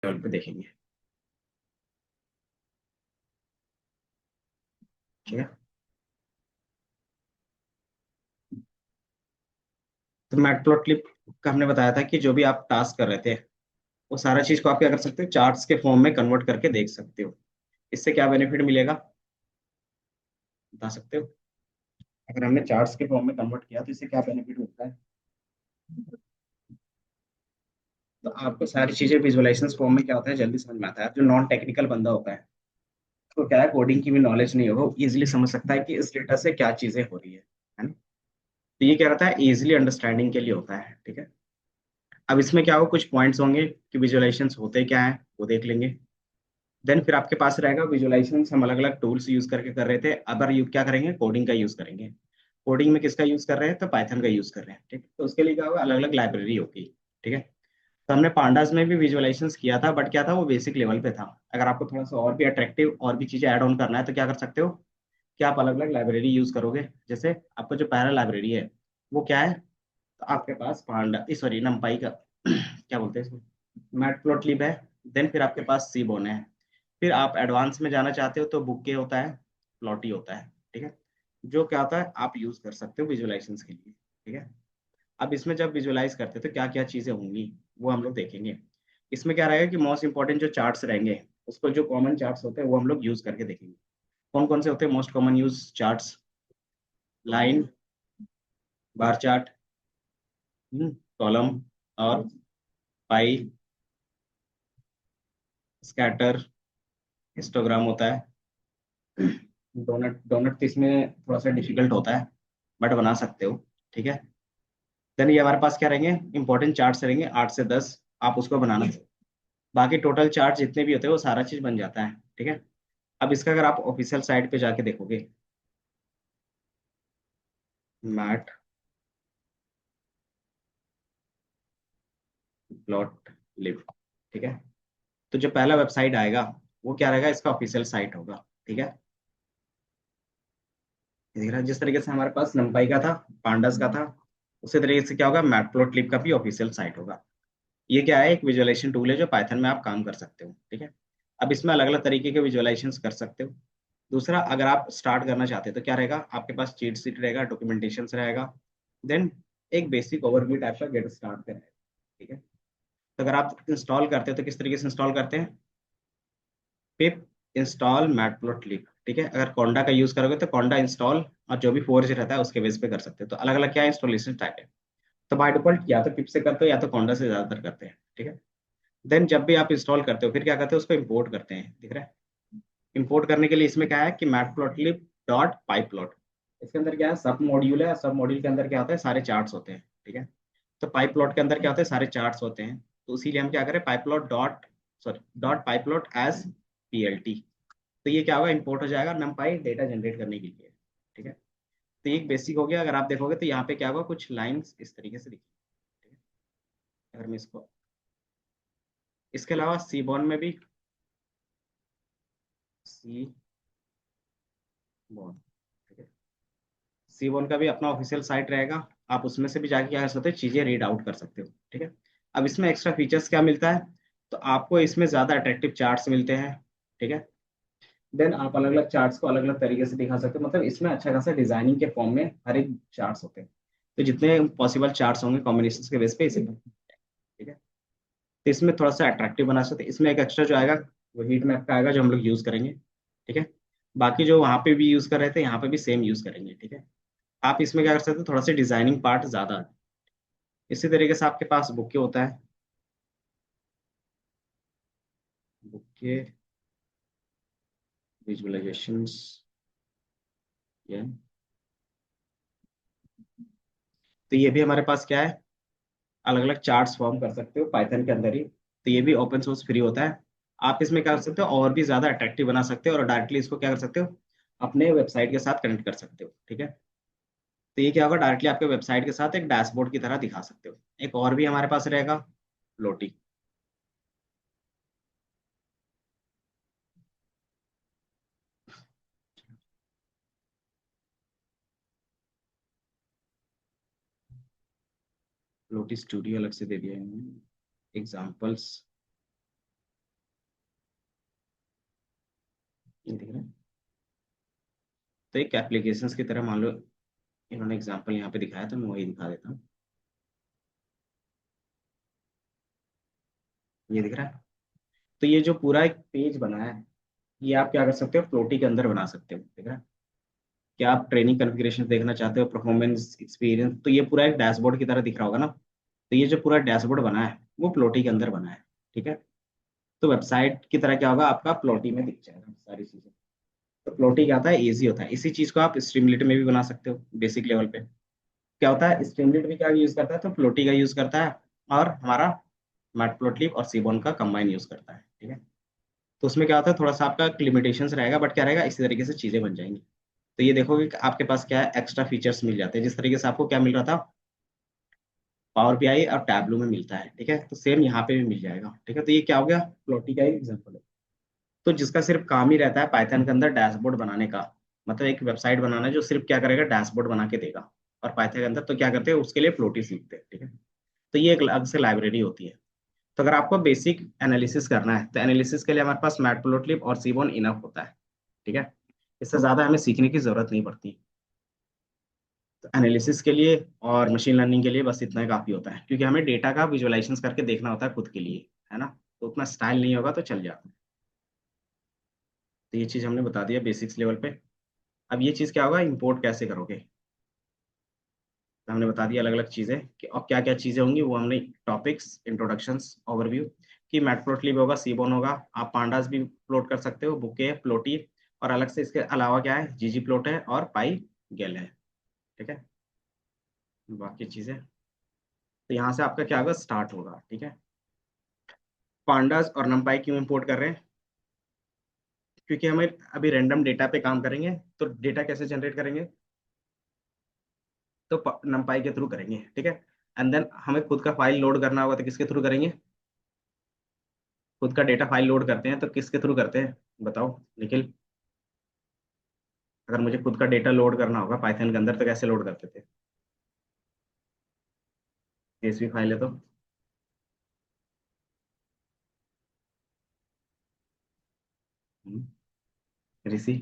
Level पे देखेंगे। ठीक है। तो मैटप्लॉटलिब का हमने बताया था कि जो भी आप टास्क कर रहे थे वो सारा चीज को आप क्या कर सकते हो, चार्ट्स के फॉर्म में कन्वर्ट करके देख सकते हो। इससे क्या बेनिफिट मिलेगा बता सकते हो? अगर हमने चार्ट्स के फॉर्म में कन्वर्ट किया तो इससे क्या बेनिफिट मिलता है? तो आपको सारी चीजें विजुअलाइजेशन फॉर्म में क्या होता है जल्दी समझ में आता है। जो नॉन टेक्निकल बंदा होता है तो क्या है, कोडिंग की भी नॉलेज नहीं होगा, वो इजिली समझ सकता है कि इस डेटा से क्या चीजें हो रही है ना। तो ये क्या रहता है, इजिली अंडरस्टैंडिंग के लिए होता है। ठीक है। अब इसमें क्या हो, कुछ पॉइंट्स होंगे कि विजुअलाइजेशंस होते क्या है वो देख लेंगे। देन फिर आपके पास रहेगा विजुअलाइजेशंस हम अलग अलग टूल्स यूज करके कर रहे थे, अगर यू क्या करेंगे, कोडिंग का यूज करेंगे। कोडिंग में किसका यूज कर रहे हैं, तो पाइथन का यूज कर रहे हैं। ठीक है। तो उसके लिए क्या होगा, अलग अलग लाइब्रेरी होगी। ठीक है। तो हमने पांडास में भी विजुअलाइजेशंस किया था, बट क्या था, वो बेसिक लेवल पे था। अगर आपको थोड़ा सा और भी अट्रैक्टिव और भी चीजें ऐड ऑन करना है तो क्या कर सकते हो कि आप अलग अलग लाइब्रेरी यूज करोगे। जैसे आपको जो पैरा लाइब्रेरी है वो क्या है, तो आपके पास पांडा सॉरी नमपाई का क्या बोलते हैं इसको, मैटप्लॉटलिब है। देन फिर आपके पास सीबोन है। फिर आप एडवांस में जाना चाहते हो तो बुके होता है, प्लॉटी होता है। ठीक है। जो क्या होता है आप यूज कर सकते हो विजुअलाइजेशन के लिए। ठीक है। अब इसमें जब विजुअलाइज करते हैं तो क्या क्या चीजें होंगी वो हम लोग देखेंगे। इसमें क्या रहेगा कि मोस्ट इंपॉर्टेंट जो चार्ट्स रहेंगे उसको, जो कॉमन चार्ट्स होते हैं वो हम लोग यूज करके देखेंगे। कौन कौन से होते हैं most common use charts? Line, bar chart, column, और पाई, स्कैटर, हिस्टोग्राम होता है। डोनट, डोनट तो इसमें थोड़ा सा डिफिकल्ट होता है बट बना सकते हो। ठीक है। देन ये हमारे पास क्या रहेंगे, इंपॉर्टेंट चार्ट्स रहेंगे 8 से 10, आप उसको बनाना। बाकी टोटल चार्ट जितने भी होते हैं वो सारा चीज बन जाता है। ठीक है। अब इसका अगर आप ऑफिशियल साइट पे जाके देखोगे, मैट प्लॉट लिव, ठीक है, तो जो पहला वेबसाइट आएगा वो क्या रहेगा, इसका ऑफिशियल साइट होगा। ठीक है। ये दिख रहा है जिस तरीके से हमारे पास नंपाई का था, पांडस का था, उसी तरीके से क्या होगा, मैटप्लॉटलिब का भी ऑफिशियल साइट होगा। ये क्या है, एक विजुअलाइजेशन टूल है जो पाइथन में आप काम कर सकते हो। ठीक है। अब इसमें अलग अलग तरीके के विजुअलाइजेशन कर सकते हो। दूसरा, अगर आप स्टार्ट करना चाहते हो तो क्या रहेगा, आपके पास चीट शीट रहेगा, डॉक्यूमेंटेशन रहेगा। देन एक बेसिक ओवरव्यू टाइप का गेट स्टार्ट पे रहेगा। ठीक है। तो अगर आप इंस्टॉल करते हो तो किस तरीके से इंस्टॉल करते हैं, पिप इंस्टॉल मैटप्लॉटलिब। ठीक है। अगर कोंडा का यूज करोगे तो कोंडा इंस्टॉल, और जो भी फोर्ज रहता है उसके बेस पे कर सकते हो। तो अलग अलग क्या इंस्टॉलेशन टाइप है। तो बाय डिफॉल्ट या तो पिप से करते हो या तो कोंडा से ज्यादातर करते हैं। ठीक है। देन जब भी आप इंस्टॉल करते हो फिर क्या करते हो, उसको इंपोर्ट करते हैं। दिख रहा है? इंपोर्ट करने के लिए इसमें क्या है कि मैटप्लॉटलिब डॉट पाइपप्लॉट, इसके अंदर क्या है, सब मॉड्यूल है। सब मॉड्यूल के अंदर क्या होता है, सारे चार्ट्स होते हैं। ठीक है। तो पाइपप्लॉट के अंदर क्या होता है, सारे चार्ट्स होते हैं। तो इसीलिए हम क्या करें, pyplot dot sorry dot pyplot as PLT. तो ये क्या होगा, इंपोर्ट हो जाएगा नमपाई डेटा जनरेट करने के लिए। ठीक है। तो एक बेसिक हो गया। अगर आप देखोगे तो यहाँ पे क्या होगा, कुछ लाइंस इस तरीके से दिखी। ठीक है। अगर मैं इसको, इसके अलावा सीबॉन में भी, सी बॉन, ठीक है, सीबॉन का भी अपना ऑफिशियल साइट रहेगा। आप उसमें से भी जाके क्या कर सकते हो, चीजें रीड आउट कर सकते हो। ठीक है। अब इसमें एक्स्ट्रा फीचर्स क्या मिलता है, तो आपको इसमें ज्यादा अट्रैक्टिव चार्ट्स मिलते हैं। ठीक है। देन आप अलग अलग चार्ट्स को अलग अलग तरीके से दिखा सकते हो, मतलब इसमें अच्छा खासा डिजाइनिंग के फॉर्म में हर एक चार्ट्स होते हैं। तो जितने पॉसिबल चार्ट्स होंगे कॉम्बिनेशन के बेस पे इसे, ठीक है, तो इसमें थोड़ा सा अट्रैक्टिव बना सकते हैं। इसमें एक एक्स्ट्रा जो आएगा वो हीट मैप का आएगा जो हम लोग यूज करेंगे। ठीक है। बाकी जो वहाँ पे भी यूज कर रहे थे यहाँ पे भी सेम यूज करेंगे। ठीक है। आप इसमें क्या कर सकते हो, थोड़ा सा डिजाइनिंग पार्ट ज्यादा है। इसी तरीके से आपके पास बुके होता है, बुके विजुअलाइजेशंस, ये तो ये भी हमारे पास क्या है, अलग अलग चार्ट्स फॉर्म कर सकते हो पाइथन के अंदर ही। तो ये भी ओपन सोर्स फ्री होता है। आप इसमें क्या कर सकते हो, और भी ज्यादा अट्रैक्टिव बना सकते हो और डायरेक्टली इसको क्या कर सकते हो, अपने वेबसाइट के साथ कनेक्ट कर सकते हो। ठीक है। तो ये क्या होगा, डायरेक्टली आपके वेबसाइट के साथ एक डैशबोर्ड की तरह दिखा सकते हो। एक और भी हमारे पास रहेगा, लोटी। लोटी स्टूडियो अलग से दे दिया है एग्जाम्पल्स। ये दिख रहा है। तो एक एप्लीकेशंस की तरह मान लो इन्होंने एग्जांपल यहाँ पे दिखाया, तो मैं वही दिखा देता हूँ। ये दिख रहा है। तो ये जो पूरा एक पेज बना है, ये आप क्या कर सकते हो, फ्लोटी के अंदर बना सकते हो। ठीक है। क्या आप ट्रेनिंग कॉन्फ़िगरेशन देखना चाहते हो, परफॉर्मेंस एक्सपीरियंस, तो ये पूरा एक डैशबोर्ड की तरह दिख रहा होगा ना। तो ये जो पूरा डैशबोर्ड बना है वो प्लॉटी के अंदर बना है। ठीक है। तो वेबसाइट की तरह क्या होगा, आपका प्लॉटी में दिख जाएगा सारी चीजें। तो प्लॉटी क्या होता है, इजी होता है। इसी चीज को आप स्ट्रीमलीट में भी बना सकते हो बेसिक लेवल पे। क्या होता है, स्ट्रीमलीट भी क्या यूज करता है, तो प्लॉटी का यूज करता है, और हमारा मैटप्लॉटलिब और सीबोन का कंबाइन यूज करता है। ठीक है। तो उसमें क्या होता है, थोड़ा सा आपका लिमिटेशंस रहेगा, बट क्या रहेगा, इसी तरीके से चीजें बन जाएंगी। तो ये देखोगे कि आपके पास क्या है, एक्स्ट्रा फीचर्स मिल जाते हैं, जिस तरीके से आपको क्या मिल रहा था पावर बीआई और टैबलू में मिलता है। ठीक है। तो सेम यहाँ पे भी मिल जाएगा। ठीक है। तो ये क्या हो गया, प्लॉटी का ही एग्जाम्पल है। तो जिसका सिर्फ काम ही रहता है पाइथन के अंदर डैशबोर्ड बनाने का, मतलब एक वेबसाइट बनाना जो सिर्फ क्या करेगा, डैशबोर्ड बना के देगा। और पाइथन के अंदर तो क्या करते हैं, उसके लिए प्लॉटी सीखते हैं। ठीक है। तो ये एक अलग से लाइब्रेरी होती है। तो अगर आपको बेसिक एनालिसिस करना है, तो एनालिसिस के लिए हमारे पास मैटप्लोट्लिब और सीबोन इनफ होता है। ठीक है। इससे ज्यादा हमें सीखने की जरूरत नहीं पड़ती। तो एनालिसिस के लिए और मशीन लर्निंग के लिए बस इतना ही काफी होता है, क्योंकि हमें डेटा का विजुअलाइजेशन करके देखना होता है खुद के लिए, है ना। तो उतना स्टाइल नहीं होगा तो चल जाता है। तो ये चीज हमने बता दिया बेसिक्स लेवल पे। अब ये चीज क्या होगा, इंपोर्ट कैसे करोगे। तो हमने बता दिया अलग अलग चीजें कि और क्या क्या चीजें होंगी, वो हमने टॉपिक्स, इंट्रोडक्शंस, ओवरव्यू कि मैटप्लोटलिब होगा, सीबोन होगा, आप पांडास भी प्लॉट कर सकते हो, बुके, प्लोटी, और अलग से इसके अलावा क्या है, जीजी प्लॉट है और पाई गेल है। ठीक है। बाकी चीजें तो यहाँ से आपका क्या होगा, स्टार्ट होगा। ठीक है। पांडास और नंपाई क्यों इंपोर्ट कर रहे हैं, क्योंकि हमें अभी रैंडम डेटा पे काम करेंगे, तो डेटा कैसे जनरेट करेंगे, तो नंपाई के थ्रू करेंगे। ठीक है। एंड देन हमें खुद का फाइल लोड करना होगा, तो किसके थ्रू करेंगे, खुद का डेटा फाइल लोड करते हैं तो किसके थ्रू करते हैं, बताओ निखिल। अगर मुझे खुद का डेटा लोड करना होगा पाइथन के अंदर, तो कैसे लोड करते थे, CSV फाइल है तो। ऋषि,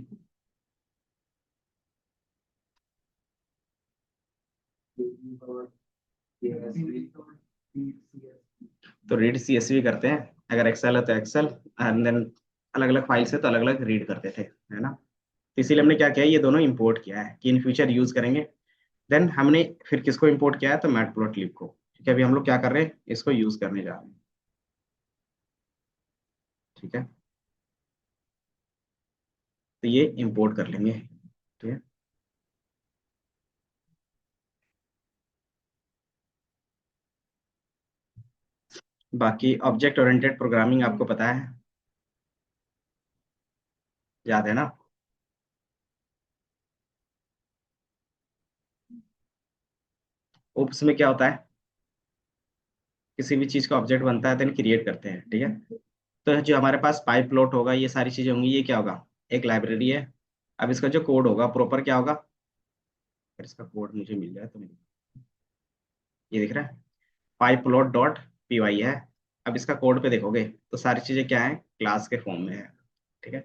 तो रीड CSV करते हैं। अगर एक्सेल है तो एक्सेल, एंड देन अलग अलग फाइल से तो अलग अलग रीड करते थे, है ना। तो इसीलिए हमने क्या किया, ये दोनों इंपोर्ट किया है कि इन फ्यूचर यूज करेंगे। देन हमने फिर किसको इंपोर्ट किया है, तो मैटप्लोटलिब को। ठीक है। अभी हम लोग क्या कर रहे हैं, इसको यूज करने जा रहे हैं। ठीक है। तो ये इंपोर्ट कर लेंगे। ठीक है। बाकी ऑब्जेक्ट ओरिएंटेड प्रोग्रामिंग आपको पता है, याद है ना। ओप्स में क्या होता है, किसी भी चीज का ऑब्जेक्ट बनता है देन क्रिएट करते हैं। ठीक है। तो जो हमारे पास पाइप प्लॉट होगा, ये सारी चीजें होंगी, ये क्या होगा, एक लाइब्रेरी है। अब इसका जो कोड होगा प्रॉपर क्या होगा, अगर इसका कोड मुझे मिल जाए तो ये दिख रहा है, pipe plot dot P Y है। अब इसका कोड पे देखोगे तो सारी चीजें क्या है, क्लास के फॉर्म में है। ठीक है।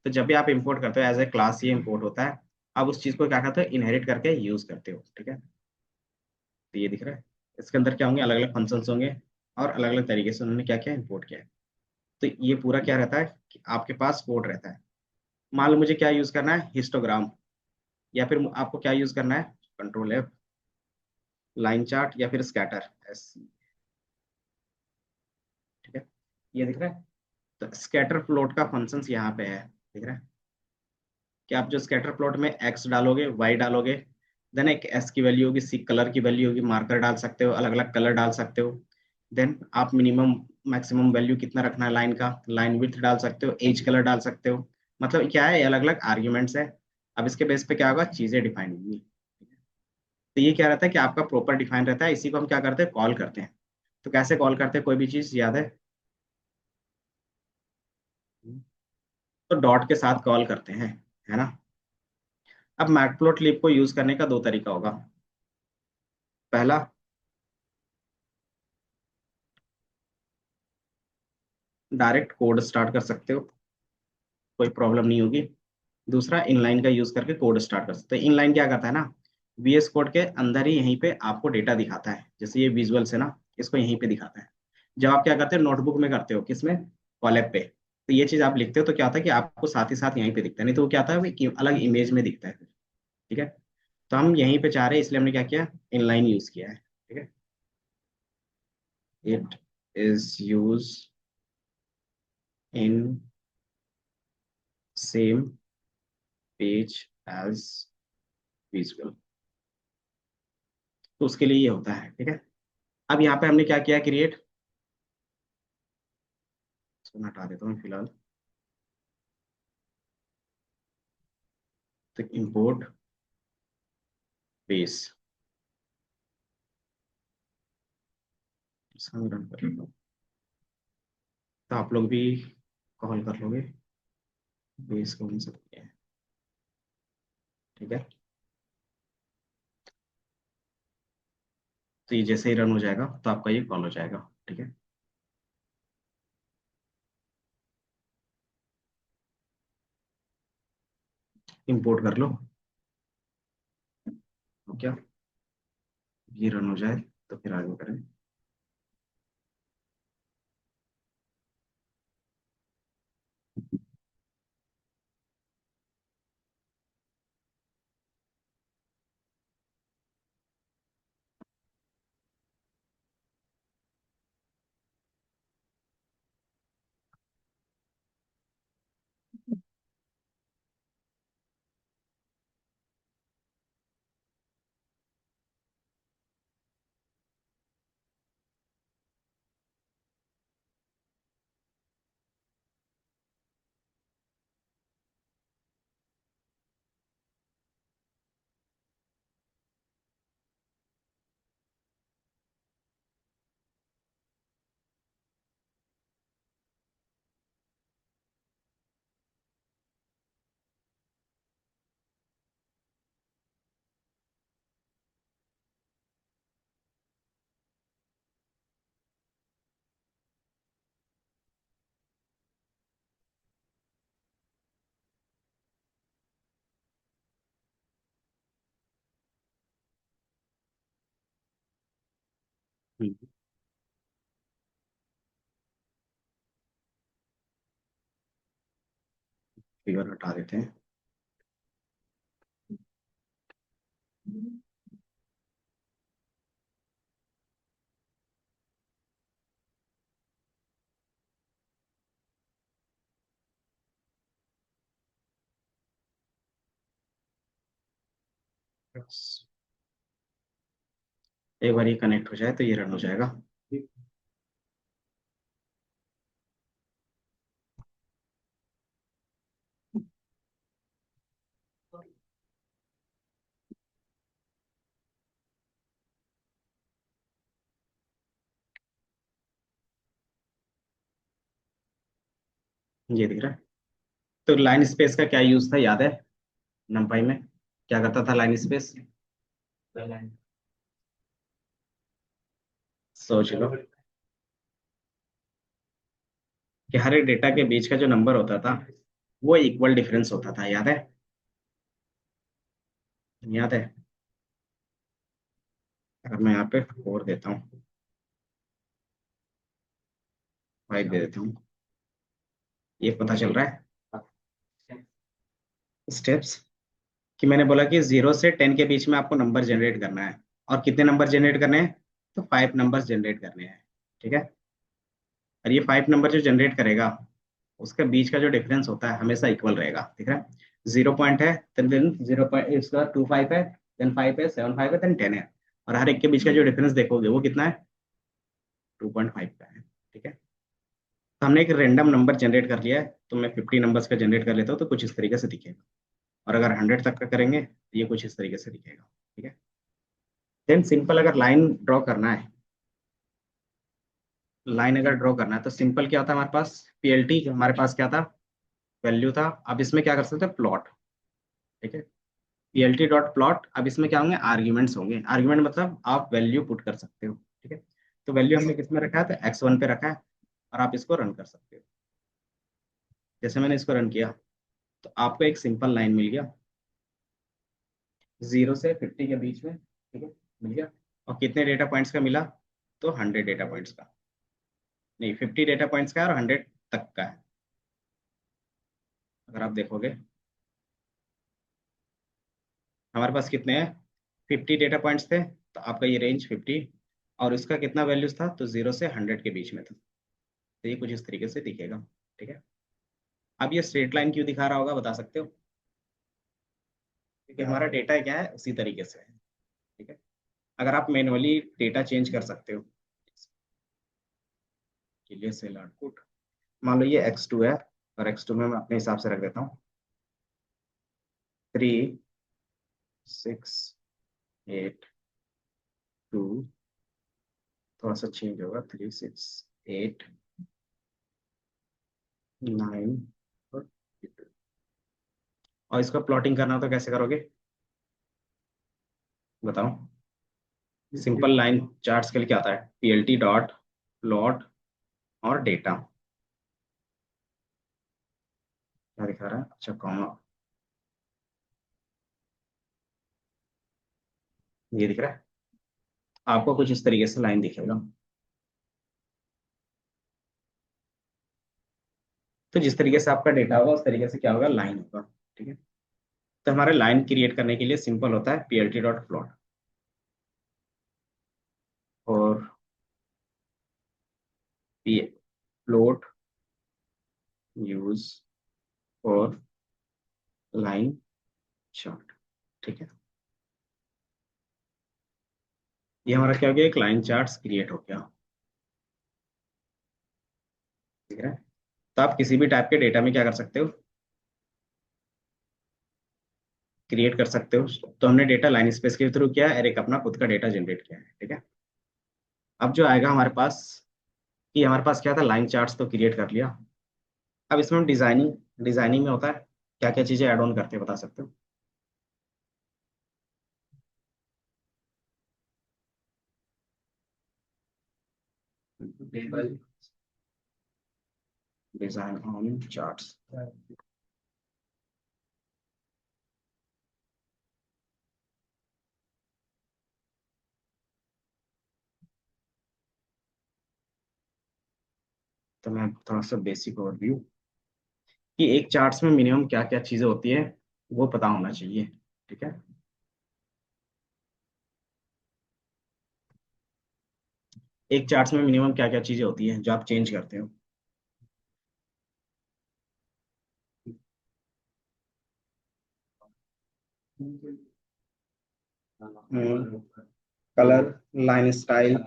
तो जब भी आप इंपोर्ट करते हो एज ए क्लास ये इंपोर्ट होता है। अब उस चीज को क्या करते हो, इनहेरिट करके यूज करते हो। ठीक है। तो ये दिख रहा है, इसके अंदर क्या होंगे, अलग अलग फंक्शंस होंगे, और अलग अलग तरीके से उन्होंने क्या क्या इंपोर्ट किया है। तो ये पूरा क्या रहता है कि आपके पास कोड रहता है। मान लो मुझे क्या यूज करना है, हिस्टोग्राम, या फिर आपको क्या यूज करना है, कंट्रोल F, लाइन चार्ट, या फिर स्कैटर S। ठीक है। ये दिख रहा है। तो स्कैटर प्लॉट का फंक्शंस यहाँ पे है, दिख रहा है कि आप जो स्कैटर प्लॉट में एक्स डालोगे, वाई डालोगे, देन एक एस की वैल्यू होगी, सी कलर की वैल्यू होगी, मार्कर डाल सकते हो, अलग अलग कलर डाल सकते हो। देन आप मिनिमम मैक्सिमम वैल्यू कितना रखना है लाइन का, लाइन विड्थ डाल सकते हो, एज कलर डाल सकते हो। मतलब क्या है, अलग अलग आर्ग्यूमेंट्स है। अब इसके बेस पे क्या होगा, चीजें डिफाइन होंगी। तो ये क्या रहता है कि आपका प्रॉपर डिफाइन रहता है, इसी को हम क्या करते हैं, कॉल करते हैं। तो कैसे कॉल करते हैं, कोई भी चीज याद है, तो डॉट के साथ कॉल करते हैं, है ना। अब मैटप्लोटलिब को यूज करने का दो तरीका होगा। पहला, डायरेक्ट कोड स्टार्ट कर सकते हो। कोई प्रॉब्लम नहीं होगी। दूसरा, इनलाइन का यूज करके कोड स्टार्ट कर सकते हैं। इनलाइन क्या करता है ना, वीएस कोड के अंदर ही यहीं पे आपको डेटा दिखाता है, जैसे ये विजुअल्स है ना, इसको यहीं पे दिखाता है। जब आप क्या करते हो, नोटबुक में करते हो, किसमें, कॉलैब पे, तो ये चीज आप लिखते हो तो क्या होता है कि आपको साथ ही साथ यहीं पे दिखता है, नहीं तो वो क्या होता है कि अलग इमेज में दिखता है। ठीक है, तो हम यहीं पे चाह रहे हैं, इसलिए हमने क्या किया, इनलाइन यूज किया है। ठीक है, it is use in same page as visual, तो उसके लिए ये होता है। ठीक है, अब यहाँ पे हमने क्या किया, क्रिएट, इसको मैं हटा देता हूँ फिलहाल। तो इंपोर्ट बेस, इसका रन कर लेता हूँ, तो आप लोग भी कॉल कर लोगे, बेस कौन सा है। ठीक है, तो ये जैसे ही रन हो जाएगा तो आपका ये कॉल हो जाएगा। ठीक है, इंपोर्ट कर लो, तो क्या, ये रन हो जाए तो फिर आगे करें। फिगर हटा देते हैं। बस एक बार ये कनेक्ट हो जाए तो ये रन हो जाएगा। ये दिख रहा है। तो लाइन स्पेस का क्या यूज था, याद है, नंपाई में क्या करता था लाइन स्पेस, सोच लो, कि हर एक डेटा के बीच का जो नंबर होता था वो इक्वल डिफरेंस होता था, याद है, याद है। अगर मैं यहाँ पे 4 देता हूँ, 5 दे देता हूँ, ये पता चल रहा है स्टेप्स, कि मैंने बोला कि 0 से 10 के बीच में आपको नंबर जनरेट करना है, और कितने नंबर जनरेट करने हैं, तो 5 नंबर जनरेट करने हैं। ठीक है, और ये 5 नंबर जो जनरेट करेगा उसके बीच का जो डिफरेंस होता है हमेशा इक्वल रहेगा। ठीक है, 0 पॉइंट है, देन 0 पॉइंट, इसका 2 5 है, देन 5 है, 7 5 है, देन 10 है, और हर एक के बीच का जो डिफरेंस देखोगे वो कितना है, 2.5 का है। ठीक है, तो हमने एक रेंडम नंबर जनरेट कर लिया है, तो मैं 50 नंबर्स का जनरेट कर लेता हूँ, तो कुछ इस तरीके से दिखेगा। और अगर 100 तक का करेंगे तो ये कुछ इस तरीके से दिखेगा। ठीक है, देन सिंपल अगर लाइन ड्रॉ करना है, लाइन अगर ड्रॉ करना है तो सिंपल क्या होता है हमारे पास, पीएलटी, जो हमारे पास क्या था, वैल्यू था। अब इसमें क्या कर सकते हैं, प्लॉट। ठीक है, पीएलटी डॉट प्लॉट, अब इसमें क्या होंगे, आर्ग्यूमेंट्स होंगे। आर्ग्यूमेंट मतलब आप वैल्यू पुट कर सकते हो। ठीक है, तो वैल्यू हमने किस में रखा है, तो X1 पे रखा है, और आप इसको रन कर सकते हो। जैसे मैंने इसको रन किया तो आपको एक सिंपल लाइन मिल गया, 0 से 50 के बीच में, ठीक है, मिल गया। और कितने डेटा पॉइंट्स का मिला? तो 100 डेटा पॉइंट्स का, नहीं 50 डेटा पॉइंट्स का है और 100 तक का है। अगर आप देखोगे हमारे पास कितने हैं, 50 डेटा पॉइंट्स थे, तो आपका ये रेंज 50, और इसका कितना वैल्यूज था, तो 0 से 100 के बीच में था। तो ये कुछ इस तरीके से दिखेगा, ठीक है। अब ये स्ट्रेट लाइन क्यों दिखा रहा होगा बता सकते हो? क्योंकि हमारा डेटा क्या है उसी तरीके से है, ठीक है। अगर आप मैनुअली डेटा चेंज कर सकते हो, के लिए सेल आउटपुट, मान लो ये x2 है, और x2 में मैं अपने हिसाब से रख देता हूँ 3 6 8 2, थोड़ा सा चेंज होगा, 3 6 8 9, और 2। और इसका प्लॉटिंग करना हो तो कैसे करोगे बताओ? सिंपल लाइन चार्ट्स के लिए क्या आता है, पीएलटी डॉट प्लॉट और डेटा, क्या दिखा रहा है, अच्छा कॉमा, ये दिख रहा है आपको, कुछ इस तरीके से लाइन दिखेगा। तो जिस तरीके से आपका डेटा होगा उस तरीके से क्या होगा, लाइन होगा, ठीक है। तो हमारे लाइन क्रिएट करने के लिए सिंपल होता है पीएलटी डॉट प्लॉट, और plot use for line chart, ठीक है। ये हमारा क्या हो गया, एक लाइन चार्ट क्रिएट हो गया, ठीक है। तो आप किसी भी टाइप के डेटा में क्या कर सकते हो, क्रिएट कर सकते हो। तो हमने डेटा लाइन स्पेस के थ्रू किया है और एक अपना खुद का डेटा जनरेट किया है, ठीक है। अब जो आएगा हमारे पास, कि हमारे पास क्या था, लाइन चार्ट्स तो क्रिएट कर लिया। अब इसमें हम डिजाइनिंग, डिजाइनिंग में होता है क्या क्या चीजें ऐड ऑन करते हैं बता सकते हो? डिजाइन ऑन चार्ट्स, तो मैं थोड़ा सा बेसिक ओवरव्यू, कि एक चार्ट्स में मिनिमम क्या क्या चीजें होती है वो पता होना चाहिए, ठीक है। एक चार्ट्स में मिनिमम क्या क्या चीजें होती है जो आप चेंज करते हो? Colour, line style,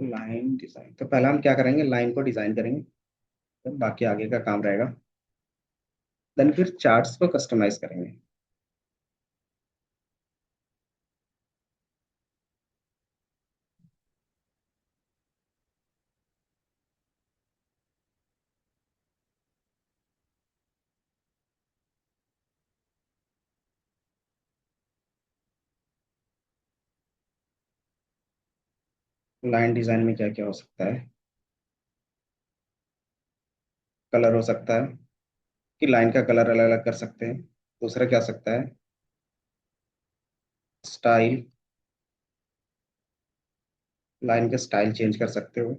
line design. तो पहला हम क्या करेंगे, लाइन को डिजाइन करेंगे, फिर बाकी आगे का काम रहेगा। देन फिर चार्ट्स को कस्टमाइज करेंगे। लाइन डिजाइन में क्या क्या हो सकता है, कलर हो सकता है, कि लाइन का कलर अलग अलग कर सकते हैं। दूसरा क्या हो सकता है, स्टाइल, लाइन का स्टाइल चेंज कर सकते हो।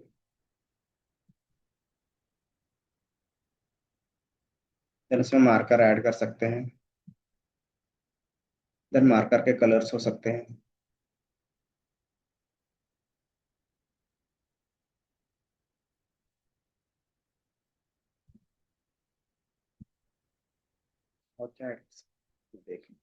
देन उसमें मार्कर ऐड कर सकते हैं। देन मार्कर के कलर्स हो सकते हैं। और क्या ऐड कर सकते हैं? देखें,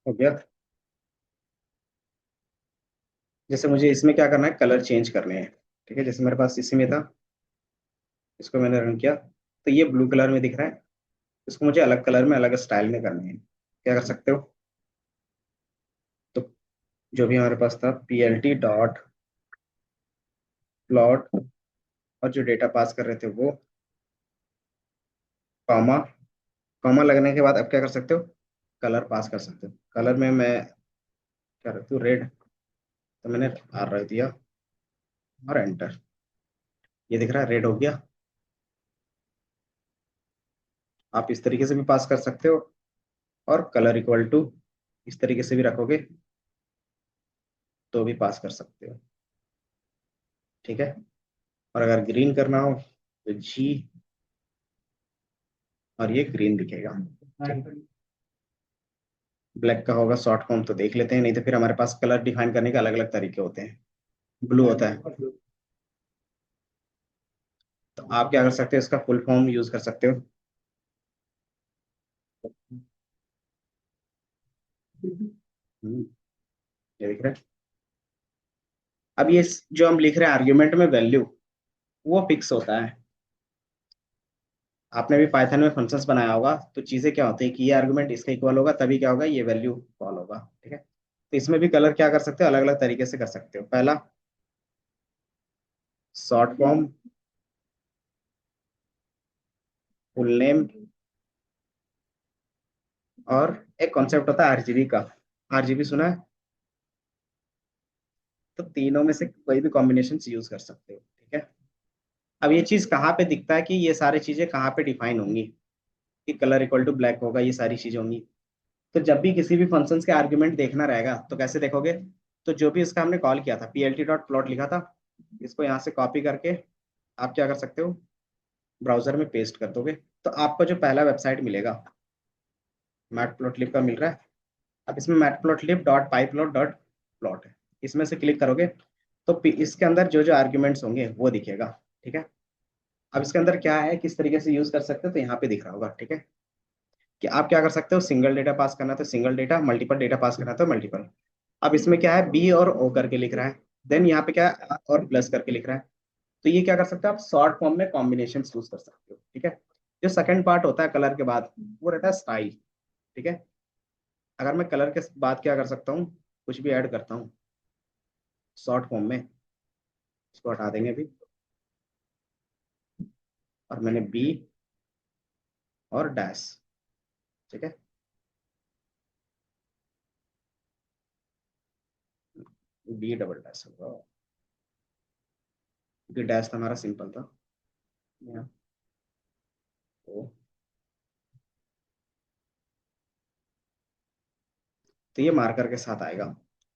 हो गया। जैसे मुझे इसमें क्या करना है, कलर चेंज करने हैं। ठीक है, जैसे मेरे पास इसी में था, इसको मैंने रन किया तो ये ब्लू कलर में दिख रहा है। इसको मुझे अलग कलर में अलग स्टाइल में करने हैं, क्या कर सकते हो? तो जो भी हमारे पास था, plt डॉट प्लॉट, और जो डेटा पास कर रहे थे वो, कॉमा, कॉमा लगने के बाद अब क्या कर सकते हो, कलर पास कर सकते हो। कलर में मैं क्या रखती हूँ, रेड। तो मैंने आर रख दिया और एंटर। ये दिख रहा है, रेड हो गया। आप इस तरीके से भी पास कर सकते हो, और कलर इक्वल टू इस तरीके से भी रखोगे तो भी पास कर सकते हो। ठीक है। और अगर ग्रीन करना हो तो जी, और ये ग्रीन दिखेगा। ब्लैक का होगा शॉर्ट फॉर्म तो देख लेते हैं, नहीं तो फिर हमारे पास कलर डिफाइन करने के अलग अलग तरीके होते हैं। ब्लू होता है, तो आप क्या कर सकते हो, इसका फुल फॉर्म यूज कर सकते हो। हम्म, ये दिख रहा है। अब ये जो हम लिख रहे हैं आर्ग्यूमेंट में वैल्यू, वो फिक्स होता है। आपने भी पाइथन में फंक्शंस बनाया होगा, तो चीजें क्या होती है कि ये आर्गुमेंट इसका इक्वल होगा तभी क्या होगा, ये वैल्यू कॉल होगा। ठीक है, तो इसमें भी कलर क्या कर सकते हो, अलग अलग तरीके से कर सकते हो। पहला, शॉर्ट फॉर्म, फुल नेम, और एक कॉन्सेप्ट होता है आरजीबी का। आरजीबी सुना है? तो तीनों में से कोई भी कॉम्बिनेशन यूज कर सकते हो। ठीक है। अब ये चीज कहाँ पे दिखता है कि ये सारी चीजें कहाँ पे डिफाइन होंगी, कि कलर इक्वल टू ब्लैक होगा, ये सारी चीजें होंगी। तो जब भी किसी भी फंक्शंस के आर्गुमेंट देखना रहेगा तो कैसे देखोगे, तो जो भी इसका हमने कॉल किया था, पीएलटी डॉट प्लॉट लिखा था, इसको यहाँ से कॉपी करके आप क्या कर सकते हो, ब्राउजर में पेस्ट कर दोगे। तो आपको जो पहला वेबसाइट मिलेगा, मैट प्लॉट लिब का मिल रहा है। अब इसमें मैट प्लॉट लिब डॉट पाई प्लॉट डॉट प्लॉट है, इसमें से क्लिक करोगे तो इसके अंदर जो जो आर्ग्यूमेंट्स होंगे वो दिखेगा। ठीक है। अब इसके अंदर क्या है, किस तरीके से यूज कर सकते हो, तो यहाँ पे दिख रहा होगा। ठीक है, कि आप क्या कर सकते हो, सिंगल डेटा पास करना है तो single data, multiple data pass करना है तो मल्टीपल। अब इसमें क्या है, बी और ओ करके लिख रहा है, देन यहाँ पे क्या है, और प्लस करके लिख रहा है। तो ये क्या कर सकते हो, आप शॉर्ट फॉर्म में कॉम्बिनेशन यूज कर सकते हो। ठीक है। जो सेकंड पार्ट होता है कलर के बाद, वो रहता है स्टाइल। ठीक है। अगर मैं कलर के बाद क्या कर सकता हूँ, कुछ भी ऐड करता हूँ शॉर्ट फॉर्म में, इसको हटा देंगे अभी, और मैंने बी और डैश। ठीक है, बी डबल डैश होगा, क्योंकि डैश तो हमारा सिंपल था। या, ओ, तो ये मार्कर के साथ आएगा।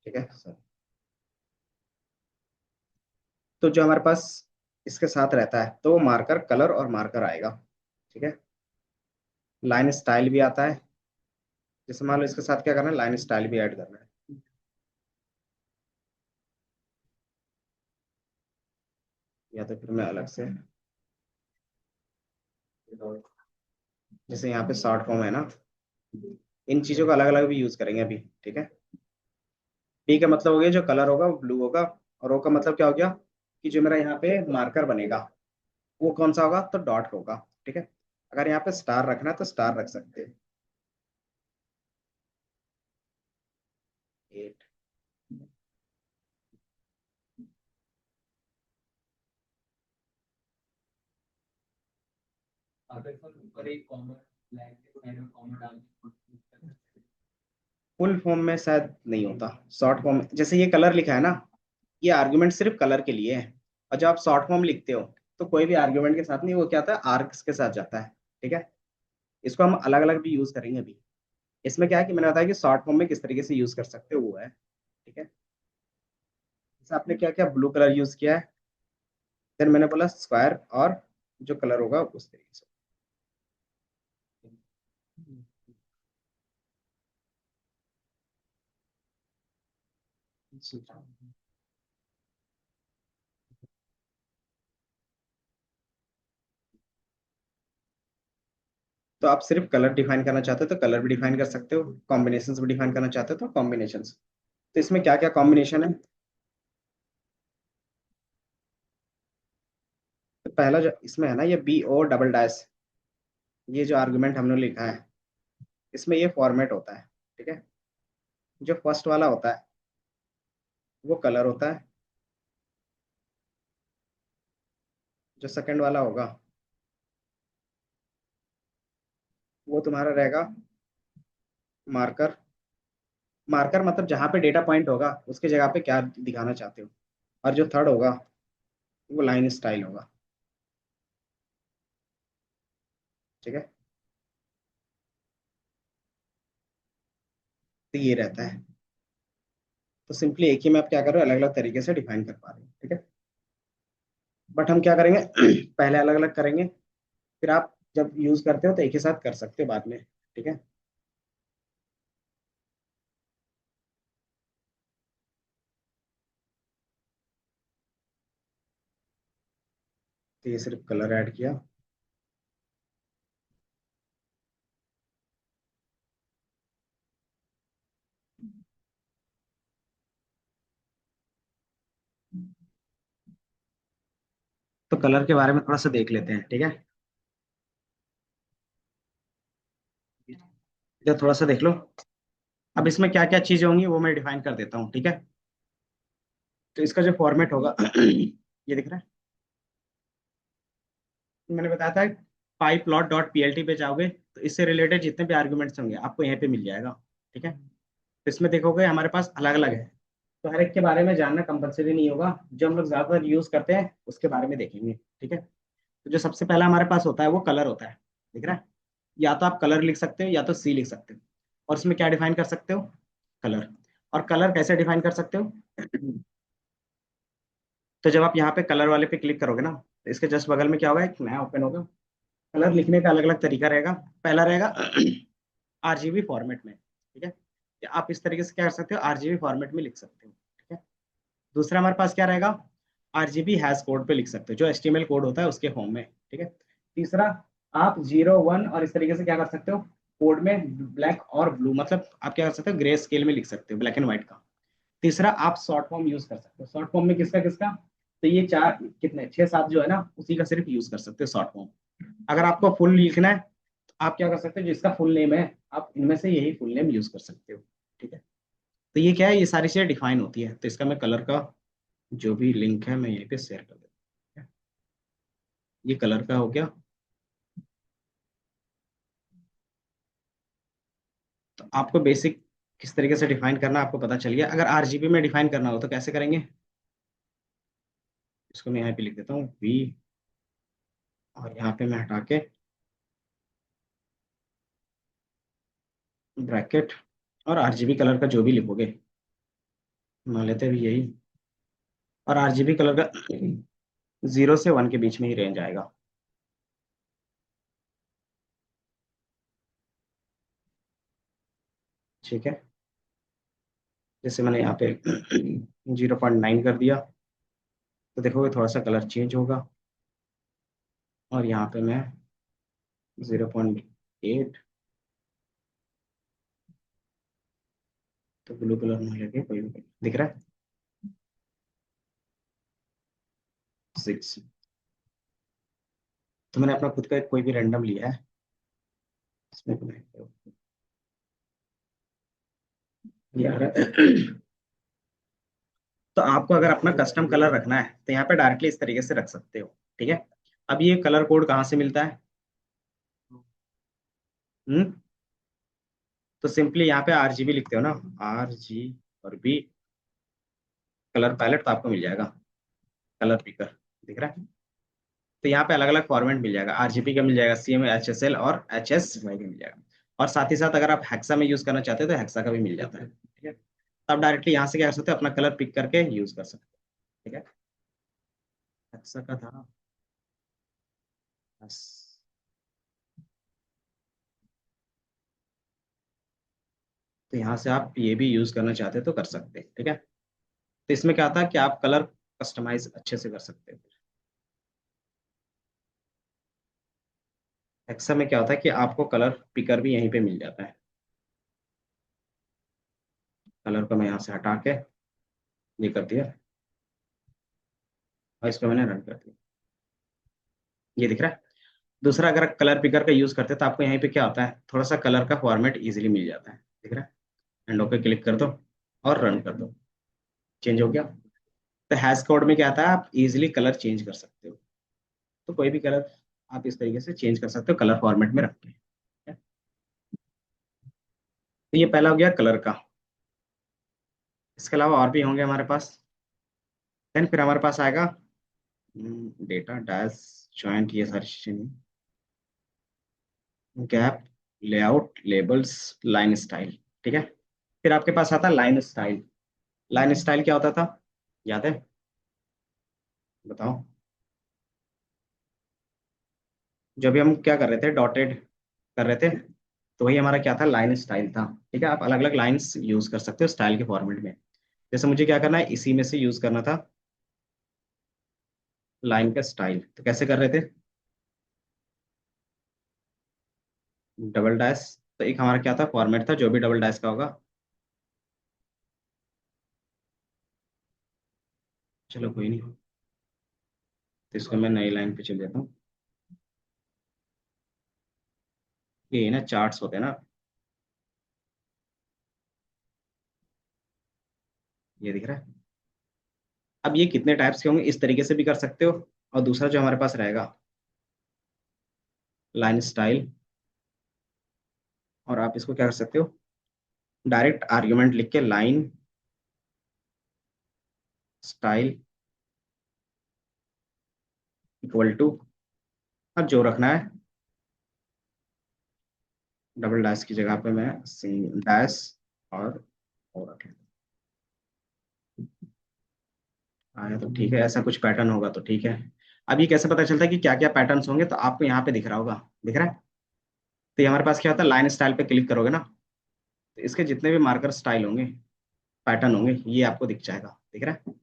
ठीक है सर। तो जो हमारे पास इसके साथ रहता है तो वो मार्कर, कलर और मार्कर आएगा। ठीक है। लाइन स्टाइल भी आता है, जैसे मान लो इसके साथ क्या करना है, लाइन स्टाइल भी ऐड करना है, या तो फिर मैं अलग से, जैसे यहाँ पे शॉर्ट फॉर्म है ना, इन चीजों का अलग अलग भी यूज करेंगे अभी। ठीक है। पी का मतलब हो गया जो कलर होगा वो ब्लू होगा, और ओ का मतलब क्या हो गया, कि जो मेरा यहाँ पे मार्कर बनेगा वो कौन सा होगा, तो डॉट होगा। ठीक है। अगर यहाँ पे स्टार रखना है तो स्टार रख सकते हैं। 8। फुल फॉर्म में शायद नहीं होता, शॉर्ट फॉर्म जैसे ये कलर लिखा है ना, ये आर्गुमेंट सिर्फ कलर के लिए है। और जब आप शॉर्ट फॉर्म लिखते हो तो कोई भी आर्गुमेंट के साथ नहीं, वो क्या आता है, आर्क्स के साथ जाता है। ठीक है। इसको हम अलग अलग भी यूज करेंगे अभी। इसमें क्या है कि मैंने बताया कि शॉर्ट फॉर्म में किस तरीके से यूज कर सकते हो, वो है। ठीक है। जैसे आपने क्या क्या ब्लू कलर यूज किया है, फिर मैंने बोला स्क्वायर, और जो कलर होगा उस तरीके से। तो आप सिर्फ कलर डिफाइन करना चाहते हो तो कलर भी डिफाइन कर सकते हो, कॉम्बिनेशंस भी डिफाइन करना चाहते हो तो कॉम्बिनेशंस। तो इसमें क्या क्या कॉम्बिनेशन है? तो पहला जो इसमें है ना, ये बी ओ डबल डैश, ये जो आर्गुमेंट हमने लिखा है, इसमें ये फॉर्मेट होता है। ठीक है। जो फर्स्ट वाला होता है वो कलर होता है, जो सेकंड वाला होगा वो तुम्हारा रहेगा मार्कर। मार्कर मतलब जहां पे डेटा पॉइंट होगा उसके जगह पे क्या दिखाना चाहते हो। और जो थर्ड होगा वो लाइन स्टाइल होगा। ठीक है। तो ये रहता है। तो सिंपली एक ही में आप क्या करो, अलग अलग तरीके से डिफाइन कर पा रहे हो। ठीक है। बट हम क्या करेंगे पहले अलग अलग करेंगे, फिर आप जब यूज करते हो तो एक ही साथ कर सकते हो बाद में। ठीक है। तो ये सिर्फ कलर ऐड किया। तो कलर के बारे में थोड़ा सा देख लेते हैं। ठीक है। इधर थोड़ा सा देख लो। अब इसमें क्या क्या चीजें होंगी वो मैं डिफाइन कर देता हूँ। ठीक है। तो इसका जो फॉर्मेट होगा ये दिख रहा है। मैंने बताया था पाई प्लॉट डॉट पीएलटी पे जाओगे तो इससे रिलेटेड जितने भी आर्गुमेंट्स होंगे आपको यहीं पे मिल जाएगा। ठीक है। तो इसमें देखोगे हमारे पास अलग अलग है। तो हर एक के बारे में जानना कंपलसरी नहीं होगा, जो हम लोग ज्यादातर यूज करते हैं उसके बारे में देखेंगे। ठीक है। तो जो सबसे पहला हमारे पास होता है वो कलर होता है। दिख रहा है? या तो आप कलर लिख सकते हो या तो सी लिख सकते हो। और इसमें क्या डिफाइन कर सकते हो? कलर। और कलर कैसे डिफाइन कर सकते हो? तो जब आप यहाँ पे कलर वाले पे क्लिक करोगे ना तो इसके जस्ट बगल में क्या होगा, एक नया ओपन होगा। कलर लिखने का अलग अलग तरीका रहेगा। पहला रहेगा आरजीबी फॉर्मेट में। ठीक है। कि आप इस तरीके से क्या कर सकते हो, आरजीबी फॉर्मेट में लिख सकते हो। ठीक है। दूसरा हमारे पास क्या रहेगा, आरजीबी हैश कोड पे लिख सकते हो, जो एचटीएमएल कोड होता है उसके फॉर्म में। ठीक है। तीसरा, आप 0 1 और इस तरीके से क्या कर सकते हो, कोड में ब्लैक और ब्लू मतलब आप क्या कर सकते हो, ग्रे स्केल में लिख सकते हो, ब्लैक एंड व्हाइट का। तीसरा, आप शॉर्ट फॉर्म यूज कर सकते हो। शॉर्ट फॉर्म में किसका किसका, तो ये चार कितने 6 7 जो है ना उसी का सिर्फ यूज कर सकते हो शॉर्ट फॉर्म। अगर आपको फुल लिखना है तो आप क्या कर सकते हो, जिसका फुल नेम है आप इनमें से यही फुल नेम यूज कर सकते हो। ठीक है। तो ये क्या है, ये सारी चीजें डिफाइन होती है। तो इसका मैं कलर का जो भी लिंक है मैं यहीं पे शेयर कर देता हूँ। ये कलर का हो गया। तो आपको बेसिक किस तरीके से डिफाइन करना आपको पता चल गया। अगर आरजीबी में डिफाइन करना हो तो कैसे करेंगे, इसको मैं यहाँ पे लिख देता हूँ वी, और यहाँ पे मैं हटा के ब्रैकेट, और आरजीबी कलर का जो भी लिखोगे, मान लेते हैं भी यही। और आरजीबी कलर का 0 से 1 के बीच में ही रेंज आएगा। ठीक है। जैसे मैंने यहाँ पे 0.9 कर दिया तो देखोगे थोड़ा सा कलर चेंज होगा। और यहाँ पे मैं 0.8, तो ब्लू कलर में लेके कोई भी दिख रहा है 6। तो मैंने अपना खुद का कोई भी रैंडम लिया है इसमें यार तो आपको अगर अपना कस्टम कलर रखना है तो यहाँ पे डायरेक्टली इस तरीके से रख सकते हो। ठीक है। अब ये कलर कोड कहाँ से मिलता है? हम्म। तो सिंपली यहाँ पे आरजीबी लिखते हो ना, RG और बी, कलर पैलेट तो आपको मिल जाएगा, कलर पिकर। दिख रहा है? तो यहाँ पे अलग अलग फॉर्मेट मिल जाएगा, आरजीबी का मिल जाएगा, CMHSL और HSY का मिल जाएगा। और साथ ही साथ अगर आप हेक्सा में यूज करना चाहते हो तो हेक्सा का भी मिल जाता है। ठीक है। तो आप डायरेक्टली यहाँ से क्या कर सकते हो, अपना कलर पिक करके यूज कर सकते हो। ठीक है। हेक्सा का था बस। तो यहाँ से आप ये भी यूज करना चाहते हो तो कर सकते हैं। ठीक है। तो इसमें क्या आता है कि आप कलर कस्टमाइज अच्छे से कर सकते हो। एक्सेल में क्या होता है कि आपको कलर पिकर भी यहीं पे मिल जाता है। कलर को मैं यहाँ से हटा के ये कर दिया और इसको मैंने रन कर दिया। ये दिख रहा है। दूसरा, अगर कलर पिकर का यूज करते हैं तो आपको यहीं पे क्या होता है, थोड़ा सा कलर का फॉर्मेट इजीली मिल जाता है। दिख रहा है। एंड ओके क्लिक कर दो और रन कर दो। चेंज हो गया। तो हैश कोड में क्या आता है, आप इजीली कलर चेंज कर सकते हो। तो कोई भी कलर आप इस तरीके से चेंज कर सकते हो कलर फॉर्मेट में रख के। तो ये पहला हो गया कलर का। इसके अलावा और भी होंगे हमारे पास। देन फिर हमारे पास आएगा डेटा डैश जॉइंट, ये सारी चीजें, gap, layout, labels, line style. ठीक है। फिर आपके पास आता है लाइन स्टाइल। लाइन स्टाइल क्या होता था, याद है? बताओ। जब भी हम क्या कर रहे थे, डॉटेड कर रहे थे, तो वही हमारा क्या था, लाइन स्टाइल था। ठीक है। आप अलग अलग लाइंस यूज कर सकते हो स्टाइल के फॉर्मेट में। जैसे मुझे क्या करना है, इसी में से यूज करना था लाइन का स्टाइल। तो कैसे कर रहे थे, डबल डैश। तो एक हमारा क्या था, फॉर्मेट था जो भी डबल डैश का होगा। चलो कोई नहीं, तो इसको मैं नई लाइन पे चल जाता हूँ। ये ना चार्ट्स होते हैं ना, ये दिख रहा है। अब ये कितने टाइप्स के होंगे, इस तरीके से भी कर सकते हो। और दूसरा जो हमारे पास रहेगा, लाइन स्टाइल। और आप इसको क्या कर सकते हो, डायरेक्ट आर्ग्यूमेंट लिख के लाइन स्टाइल इक्वल टू, अब जो रखना है डबल डैश की जगह पे मैं सिंगल डैश और रख लेता हूँ। आया तो ठीक है, ऐसा कुछ पैटर्न होगा तो ठीक है। अब ये कैसे पता चलता है कि क्या क्या पैटर्न्स होंगे, तो आपको यहाँ पे दिख रहा होगा, दिख रहा है। तो ये हमारे पास क्या होता है, लाइन स्टाइल पे क्लिक करोगे ना, तो इसके जितने भी मार्कर स्टाइल होंगे, पैटर्न होंगे, ये आपको दिख जाएगा। दिख रहा है।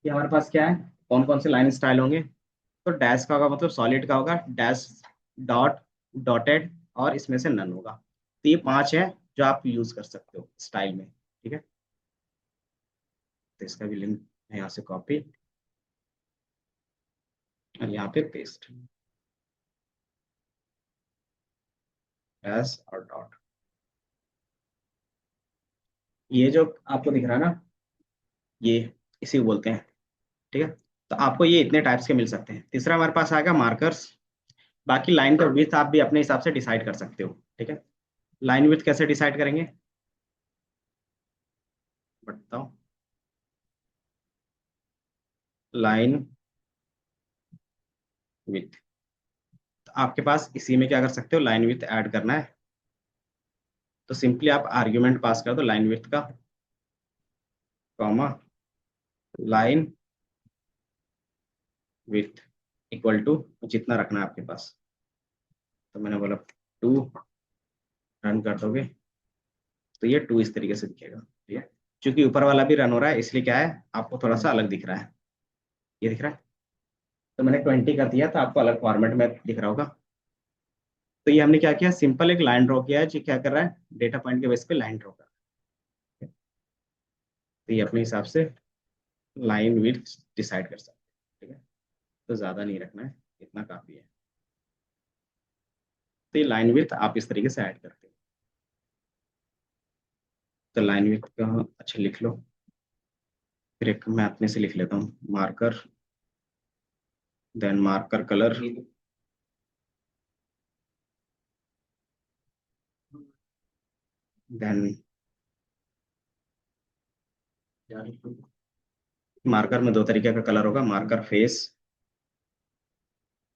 ये हमारे पास क्या है, कौन कौन से लाइन स्टाइल होंगे। तो डैश का होगा मतलब सॉलिड का होगा, डैश, डॉट, डॉटेड, और इसमें से नन होगा। तो ये पांच है जो आप यूज कर सकते हो स्टाइल में। ठीक है। तो इसका भी लिंक है यहाँ से कॉपी और यहाँ पे पेस्ट, डैश और डॉट। ये जो आपको दिख रहा है ना, ये इसी को बोलते हैं। ठीक है। तो आपको ये इतने टाइप्स के मिल सकते हैं। तीसरा हमारे पास आएगा मार्कर्स। बाकी लाइन का विड्थ आप भी अपने हिसाब से डिसाइड कर सकते हो। ठीक है। लाइन विड्थ कैसे डिसाइड करेंगे, बताओ। लाइन विड्थ, तो आपके पास इसी में क्या कर सकते हो, लाइन विड्थ ऐड करना है। तो सिंपली आप आर्ग्यूमेंट पास कर दो लाइन विड्थ का, comma, line width equal to जितना रखना है आपके पास। तो मैंने बोला 2, रन कर दोगे तो ये 2 इस तरीके से दिखेगा। ठीक है। क्योंकि ऊपर वाला भी रन हो रहा है, इसलिए क्या है, आपको थोड़ा सा अलग दिख रहा है। ये दिख रहा है। तो मैंने 20 कर दिया, तो आपको अलग फॉर्मेट में दिख रहा होगा। तो ये हमने क्या किया, सिंपल एक लाइन ड्रॉ किया है जी, क्या कर रहा है, डेटा पॉइंट के बेस पे लाइन ड्रॉ कर रहा है। तो ये अपने हिसाब से लाइन विड्थ डिसाइड कर सकते हैं। ठीक है। तो ज्यादा नहीं रखना है, इतना काफी है। तो ये लाइन विड्थ आप इस तरीके से ऐड करते हैं। तो लाइन विड्थ का अच्छा लिख लो। फिर एक मैं अपने से लिख लेता हूँ, marker, then marker colour, then marker में दो तरीके का कलर होगा, मार्कर फेस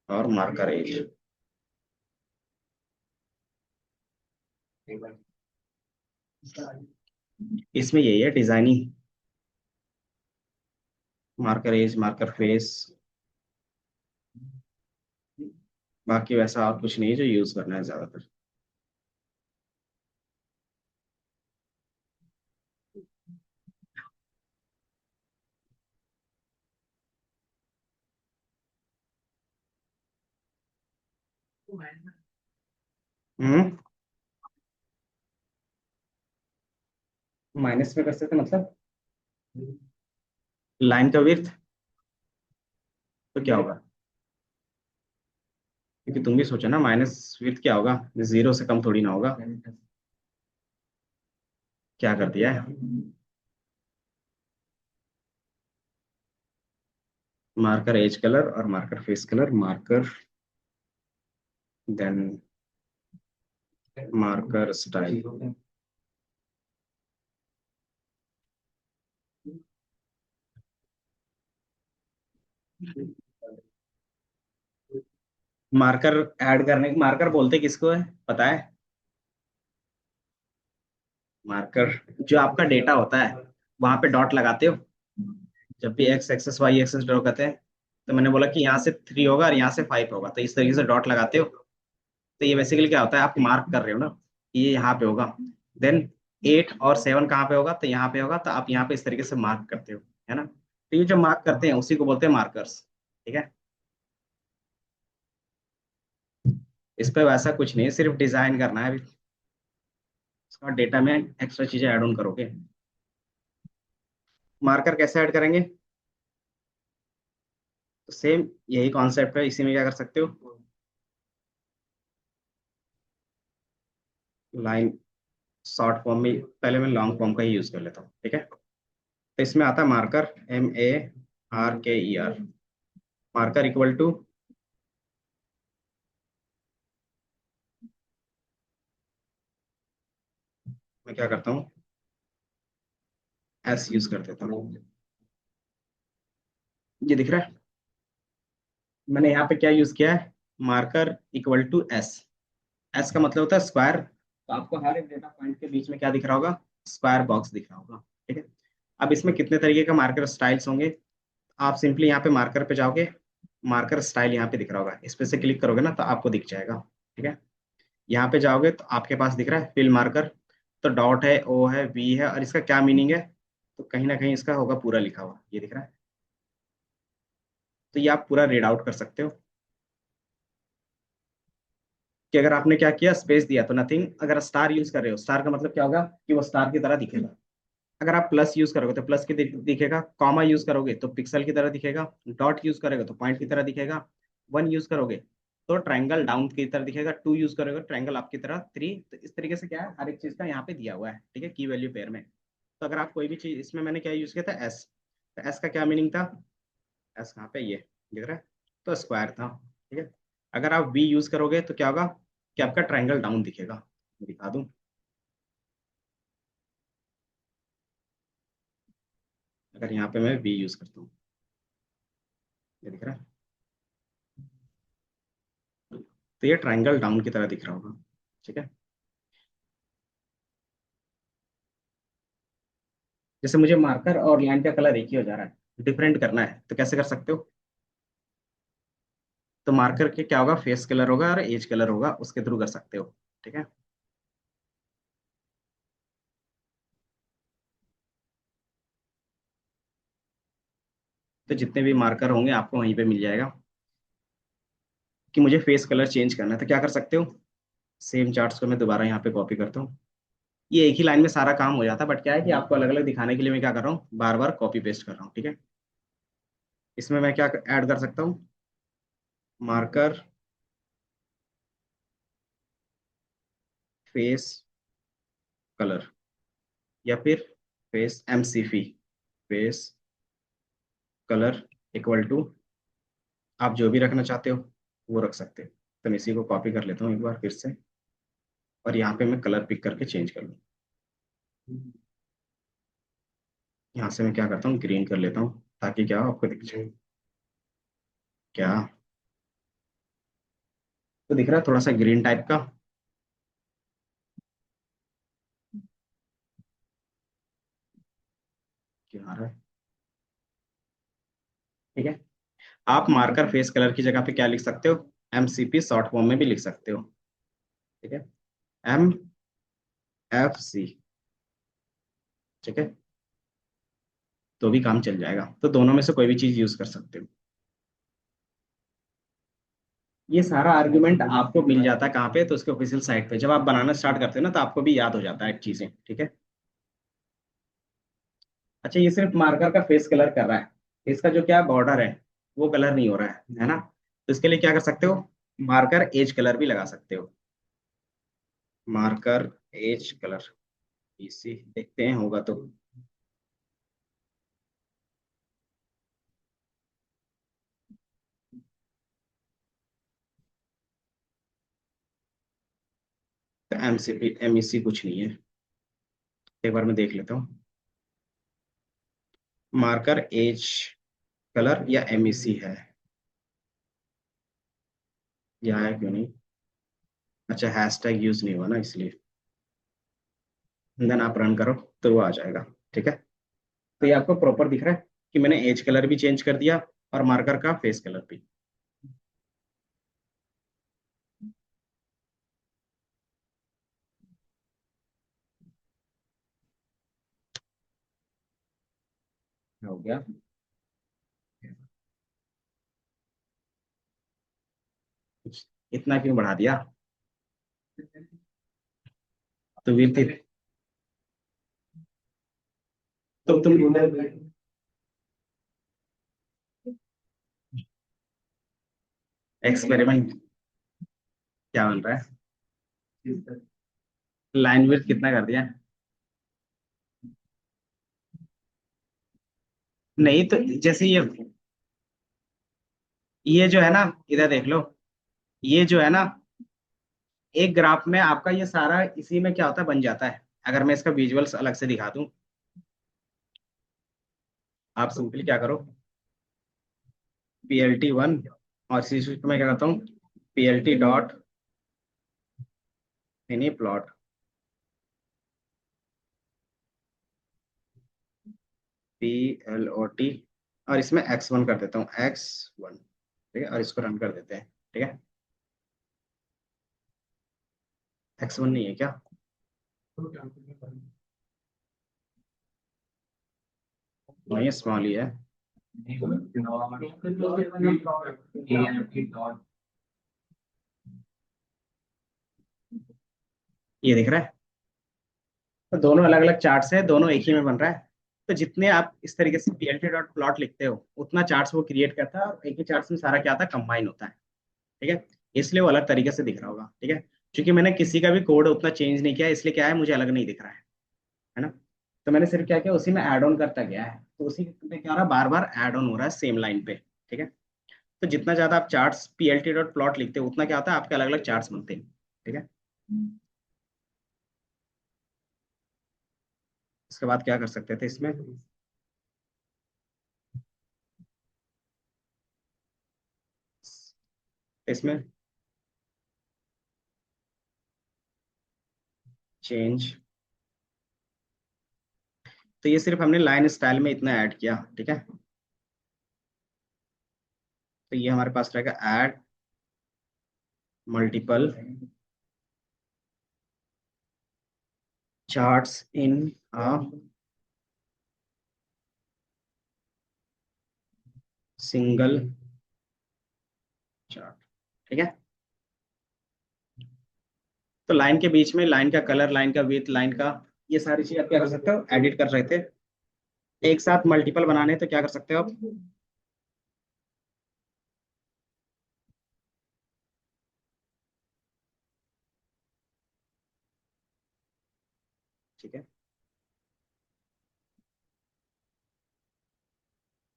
और मार्कर एज। इसमें यही है designing, marker edge, marker face. बाकी वैसा और कुछ नहीं है जो यूज करना है ज्यादातर। हम्म। माइनस में कर सकते मतलब लाइन का विड्थ तो क्या होगा? क्योंकि तुम भी सोचो ना, माइनस विड्थ क्या होगा? जीरो से कम थोड़ी ना होगा। क्या कर दिया है? मार्कर एज कलर और marker face colour, marker then marker style. Marker add करने, मार्कर बोलते किसको है पता है? मार्कर जो आपका डेटा होता है वहां पे डॉट लगाते हो। जब भी X axis Y axis draw करते हैं, तो मैंने बोला कि यहाँ से 3 होगा और यहाँ से 5 होगा, तो इस तरीके से डॉट लगाते हो। तो ये बेसिकली क्या होता है, आप मार्क कर रहे हो ना कि ये यहाँ पे होगा। देन 8 और 7 कहाँ पे होगा? तो यहाँ पे होगा, तो आप यहाँ पे इस तरीके से मार्क करते हो, है ना? तो ये जो मार्क करते हैं उसी को बोलते हैं मार्कर्स। ठीक है। इस पे वैसा कुछ नहीं है, सिर्फ डिजाइन करना है अभी। उसका डेटा में एक्स्ट्रा चीजें ऐड ऑन करोगे। मार्कर कैसे ऐड करेंगे? तो सेम यही कॉन्सेप्ट है, इसी में क्या कर सकते हो, लाइन शॉर्ट फॉर्म में पहले मैं लॉन्ग फॉर्म का ही यूज कर लेता हूँ, ठीक है? तो इसमें आता है marker, MARKER। Marker equal to, मैं क्या करता हूँ, S यूज कर देता हूँ। ये दिख रहा है? मैंने यहाँ पे क्या यूज किया है, marker equal to S। S का मतलब होता है स्क्वायर, तो आपको हर एक डेटा पॉइंट के बीच में क्या दिख रहा होगा, स्क्वायर बॉक्स दिख रहा होगा। ठीक है। अब इसमें कितने तरीके का मार्कर स्टाइल्स होंगे? आप सिंपली यहाँ पे मार्कर पे जाओगे, मार्कर स्टाइल यहाँ पे दिख रहा होगा, इस पे से क्लिक करोगे ना तो आपको दिख जाएगा। ठीक है। यहाँ पे जाओगे तो आपके पास दिख रहा है फिल मार्कर। तो डॉट है, ओ है, वी है, और इसका क्या मीनिंग है? तो कहीं ना कहीं इसका होगा पूरा लिखा हुआ, ये दिख रहा है। तो ये आप पूरा रीड आउट कर सकते हो कि अगर आपने क्या किया, स्पेस दिया तो नथिंग। अगर स्टार यूज कर रहे हो, स्टार का मतलब क्या होगा कि वो स्टार की तरह दिखेगा। अगर आप प्लस यूज करोगे तो प्लस की दिखेगा, कॉमा यूज करोगे तो पिक्सल की तरह दिखेगा, डॉट यूज करोगे तो पॉइंट की तरह दिखेगा, वन यूज करोगे तो ट्रायंगल डाउन की तरह दिखेगा, टू यूज करोगे ट्रायंगल अप की तरह, थ्री। तो इस तरीके से क्या है, हर एक चीज का यहाँ पे दिया हुआ है। ठीक है, की वैल्यू पेयर में। तो अगर आप कोई भी चीज, इसमें मैंने क्या यूज किया था, एस। तो एस का क्या मीनिंग था? एस कहाँ पे, ये दिख रहा है? तो स्क्वायर था। ठीक है। अगर आप वी यूज करोगे तो क्या होगा कि आपका ट्रायंगल डाउन दिखेगा। मैं दिखा दूं, अगर यहाँ पे मैं वी यूज करता हूँ, ये दिख रहा है? तो ये ट्रायंगल डाउन की तरह दिख रहा होगा। ठीक है। जैसे मुझे मार्कर और लाइन का कलर एक ही हो जा रहा है, डिफरेंट करना है तो कैसे कर सकते हो? तो मार्कर के क्या होगा, फेस कलर होगा और एज कलर होगा, उसके थ्रू कर सकते हो। ठीक है। तो जितने भी मार्कर होंगे आपको वहीं पे मिल जाएगा। कि मुझे फेस कलर चेंज करना है तो क्या कर सकते हो, सेम चार्ट्स को मैं दोबारा यहाँ पे कॉपी करता हूँ। ये एक ही लाइन में सारा काम हो जाता है, बट क्या है कि आपको अलग अलग दिखाने के लिए मैं क्या कर रहा हूँ, बार बार कॉपी पेस्ट कर रहा हूँ। ठीक है। इसमें मैं क्या ऐड कर सकता हूँ, मार्कर फेस कलर, या फिर face MCF, face colour equal to, आप जो भी रखना चाहते हो वो रख सकते हो। तो मैं इसी को कॉपी कर लेता हूँ एक बार फिर से, और यहाँ पे मैं कलर पिक करके चेंज कर लूँ। यहाँ से मैं क्या करता हूँ, ग्रीन कर लेता हूँ, ताकि क्या हो, आपको दिख जाए। क्या, तो दिख रहा है थोड़ा सा ग्रीन टाइप का? क्या आ रहा है? ठीक है। आप मार्कर फेस कलर की जगह पे क्या लिख सकते हो, MCP शॉर्ट फॉर्म में भी लिख सकते हो। ठीक है। MFC। ठीक है। तो भी काम चल जाएगा, तो दोनों में से कोई भी चीज यूज कर सकते हो। ये सारा आर्ग्यूमेंट आपको मिल जाता है कहाँ पे, तो उसके ऑफिशियल साइट पे जब आप बनाना स्टार्ट करते हो ना, तो आपको भी याद हो जाता है चीजें, ठीक है। अच्छा, ये सिर्फ मार्कर का फेस कलर कर रहा है, इसका जो क्या बॉर्डर है वो कलर नहीं हो रहा है ना। तो इसके लिए क्या कर सकते हो, मार्कर एज कलर भी लगा सकते हो। मार्कर एज कलर, इसी देखते हैं होगा तो। एमसीपी एमईसी कुछ नहीं है, एक बार मैं देख लेता हूँ। मार्कर एज कलर या एमईसी है, या है क्यों नहीं। अच्छा, हैशटैग यूज नहीं हुआ ना इसलिए। देन आप रन करो तो वो आ जाएगा, ठीक है। तो ये आपको प्रॉपर दिख रहा है कि मैंने एज कलर भी चेंज कर दिया और मार्कर का फेस कलर भी। हो गया। इतना क्यों बढ़ा दिया। तो वीर थी, तो तुम एक्सपेरिमेंट क्या बन रहा है। लाइन विड्थ कितना कर दिया। नहीं तो जैसे ये जो है ना, इधर देख लो, ये जो है ना, एक ग्राफ में आपका ये सारा इसी में क्या होता है बन जाता है। अगर मैं इसका विजुअल्स अलग से दिखा दूं, आप सिंपली क्या करो, PLT1, और इसी सूत्र में क्या करता हूँ, PLT dot mini plot, PLOT, और इसमें X1 कर देता हूँ, X1, ठीक है, और इसको रन कर देते हैं, ठीक है। X1 नहीं है क्या। नहीं, स्मॉल ही है। ये दिख रहा है। तो दोनों अलग अलग चार्ट्स है, दोनों एक ही में बन रहा है। तो जितने आप इस तरीके से PLT डॉट प्लॉट लिखते हो, उतना चार्ट्स वो क्रिएट करता है, और एक ही चार्ट्स में सारा क्या आता है, कंबाइन होता है, ठीक है। इसलिए वो अलग तरीके से दिख रहा होगा, ठीक है। क्योंकि मैंने किसी का भी कोड उतना चेंज नहीं किया, इसलिए क्या है, मुझे अलग नहीं दिख रहा है ना। तो मैंने सिर्फ क्या किया, उसी में ऐड ऑन करता गया है, तो उसी में क्या हो रहा है, बार बार ऐड ऑन हो रहा है सेम लाइन पे, ठीक है। तो जितना ज्यादा आप चार्ट्स PLT डॉट प्लॉट लिखते हो, उतना क्या होता है, आपके अलग अलग चार्ट्स बनते हैं, ठीक है। इसके बाद क्या कर सकते थे इसमें, इसमें चेंज। तो ये सिर्फ हमने लाइन स्टाइल में इतना ऐड किया, ठीक है। तो ये हमारे पास रहेगा add multiple charts in a single chart, ठीक है। तो लाइन के बीच में लाइन का कलर, लाइन का विड्थ, लाइन का, ये सारी चीज आप क्या कर सकते हो, एडिट कर रहे थे। एक साथ मल्टीपल बनाने तो क्या कर सकते हो आप, ठीक है।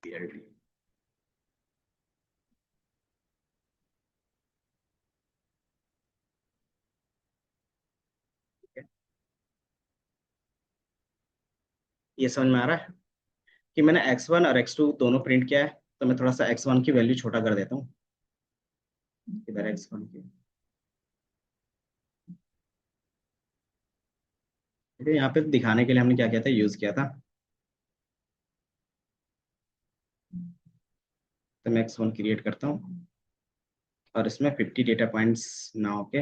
PLT, ठीक है। ये समझ में आ रहा है कि मैंने X1 और X2 दोनों प्रिंट किया है। तो मैं थोड़ा सा X1 की वैल्यू छोटा कर देता हूँ, इधर X1 की, ठीक है। यहाँ पे दिखाने के लिए हमने क्या किया था, यूज किया था। तो मैं X1 क्रिएट करता हूँ, और इसमें 50 डेटा पॉइंट्स ना होके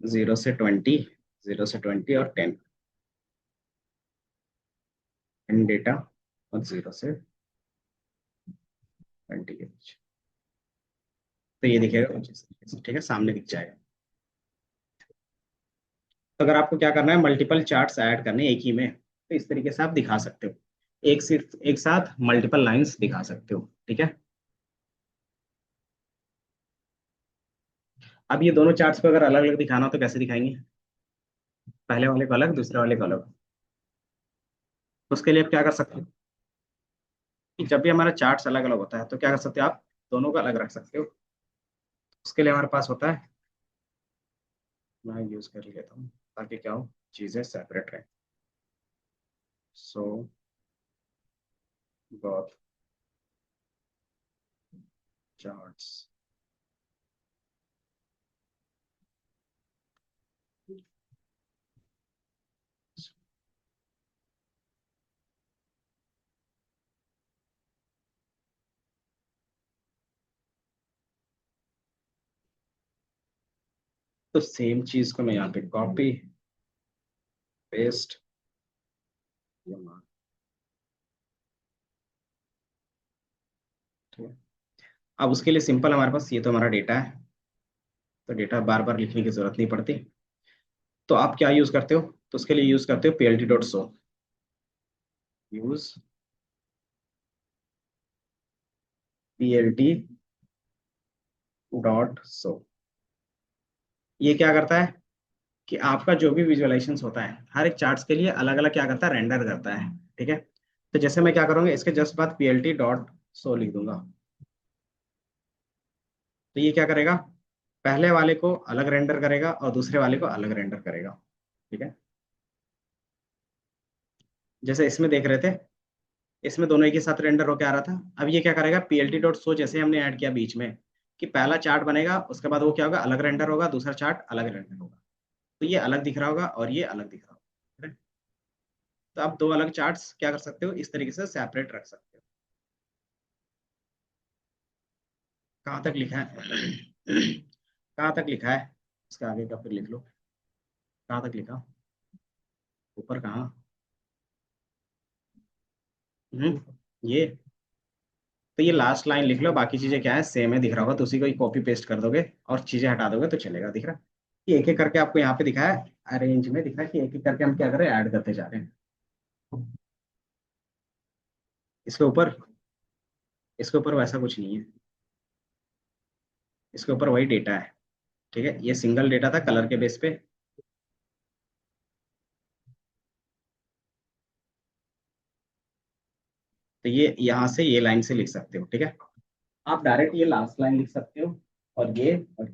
0 से 20, 0 से 20 और 10 डेटा, और 0 से 20 के बीच। तो ये दिखेगा कुछ इस तरीके से, ठीक है, सामने दिख जाएगा। तो अगर आपको क्या करना है, मल्टीपल चार्ट्स ऐड करने एक ही में, तो इस तरीके से आप दिखा सकते हो, एक सिर्फ एक साथ मल्टीपल लाइंस दिखा सकते हो, ठीक है। अब ये दोनों चार्ट्स को अगर अलग अलग दिखाना हो तो कैसे दिखाएंगे, पहले वाले को अलग, दूसरे वाले को अलग। तो उसके लिए आप क्या कर सकते हो कि जब भी हमारा चार्ट्स अलग अलग होता है तो क्या कर सकते हो आप, दोनों को अलग रख सकते हो। उसके लिए हमारे पास होता है, मैं यूज कर लेता हूँ ताकि क्या हो, चीजें सेपरेट रहे। सो गॉट चार्ट्स। तो सेम चीज को मैं यहाँ पे कॉपी पेस्ट, ठीक है। अब उसके लिए सिंपल, हमारे पास ये तो हमारा डेटा है, तो डेटा बार बार लिखने की जरूरत नहीं पड़ती। तो आप क्या यूज करते हो, तो उसके लिए यूज करते हो plt dot so, use plt dot so. ये क्या करता है कि आपका जो भी विजुअलाइजेशन होता है हर एक चार्ट्स के लिए अलग अलग क्या करता है, रेंडर करता है, ठीक है। तो जैसे मैं क्या करूंगा, इसके जस्ट बाद plt डॉट सो लिख दूंगा, तो ये क्या करेगा, पहले वाले को अलग रेंडर करेगा और दूसरे वाले को अलग रेंडर करेगा, ठीक है। जैसे इसमें देख रहे थे, इसमें दोनों एक ही साथ रेंडर होकर आ रहा था। अब ये क्या करेगा, plt डॉट सो जैसे हमने ऐड किया बीच में, कि पहला चार्ट बनेगा, उसके बाद वो क्या होगा, अलग रेंडर होगा, दूसरा चार्ट अलग रेंडर होगा। तो ये अलग दिख रहा होगा और ये अलग दिख रहा होगा, ठीक है? तो आप दो अलग चार्ट्स क्या कर सकते हो, इस तरीके से सेपरेट रख सकते हो। कहाँ तक लिखा है कहाँ तक लिखा है, इसके आगे का फिर लिख लो, कहाँ तक लिखा, ऊपर कहाँ, ये, तो ये लास्ट लाइन लिख लो, बाकी चीजें क्या है सेम है दिख रहा होगा, तो उसी को ही कॉपी पेस्ट कर दोगे और चीजें हटा दोगे तो चलेगा, दिख रहा है। ये एक एक करके आपको यहाँ पे दिखा है, अरेंज में दिखा है कि एक एक करके हम क्या कर रहे हैं, ऐड करते जा रहे हैं। इसके ऊपर, इसके ऊपर वैसा कुछ नहीं है, इसके ऊपर वही डेटा है, ठीक है। ये सिंगल डेटा था कलर के बेस पे, तो ये यहाँ से ये लाइन से लिख सकते हो, ठीक है। आप डायरेक्ट ये लास्ट लाइन लिख सकते हो, और ये तो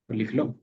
लिख लो।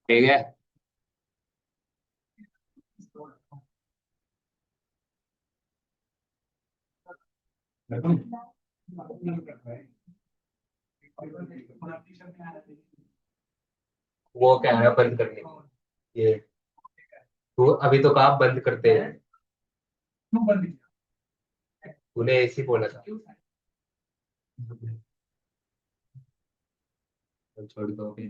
ठीक है। वो कैमरा बंद करने के ये तो अभी तो कहा बंद करते हैं। तूने ऐसे ही बोला था। तो छोड़ दो अभी।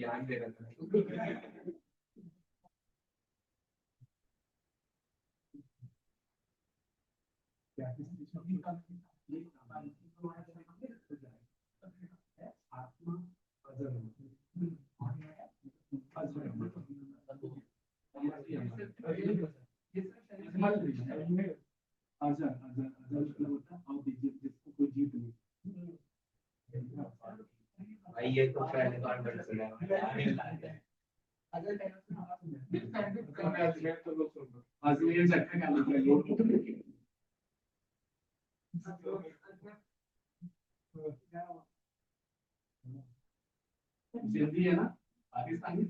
ज्ञान दे रहा था। भाई ये तो पहले बार मैंने सुना है। जल्दी है ना पाकिस्तानी।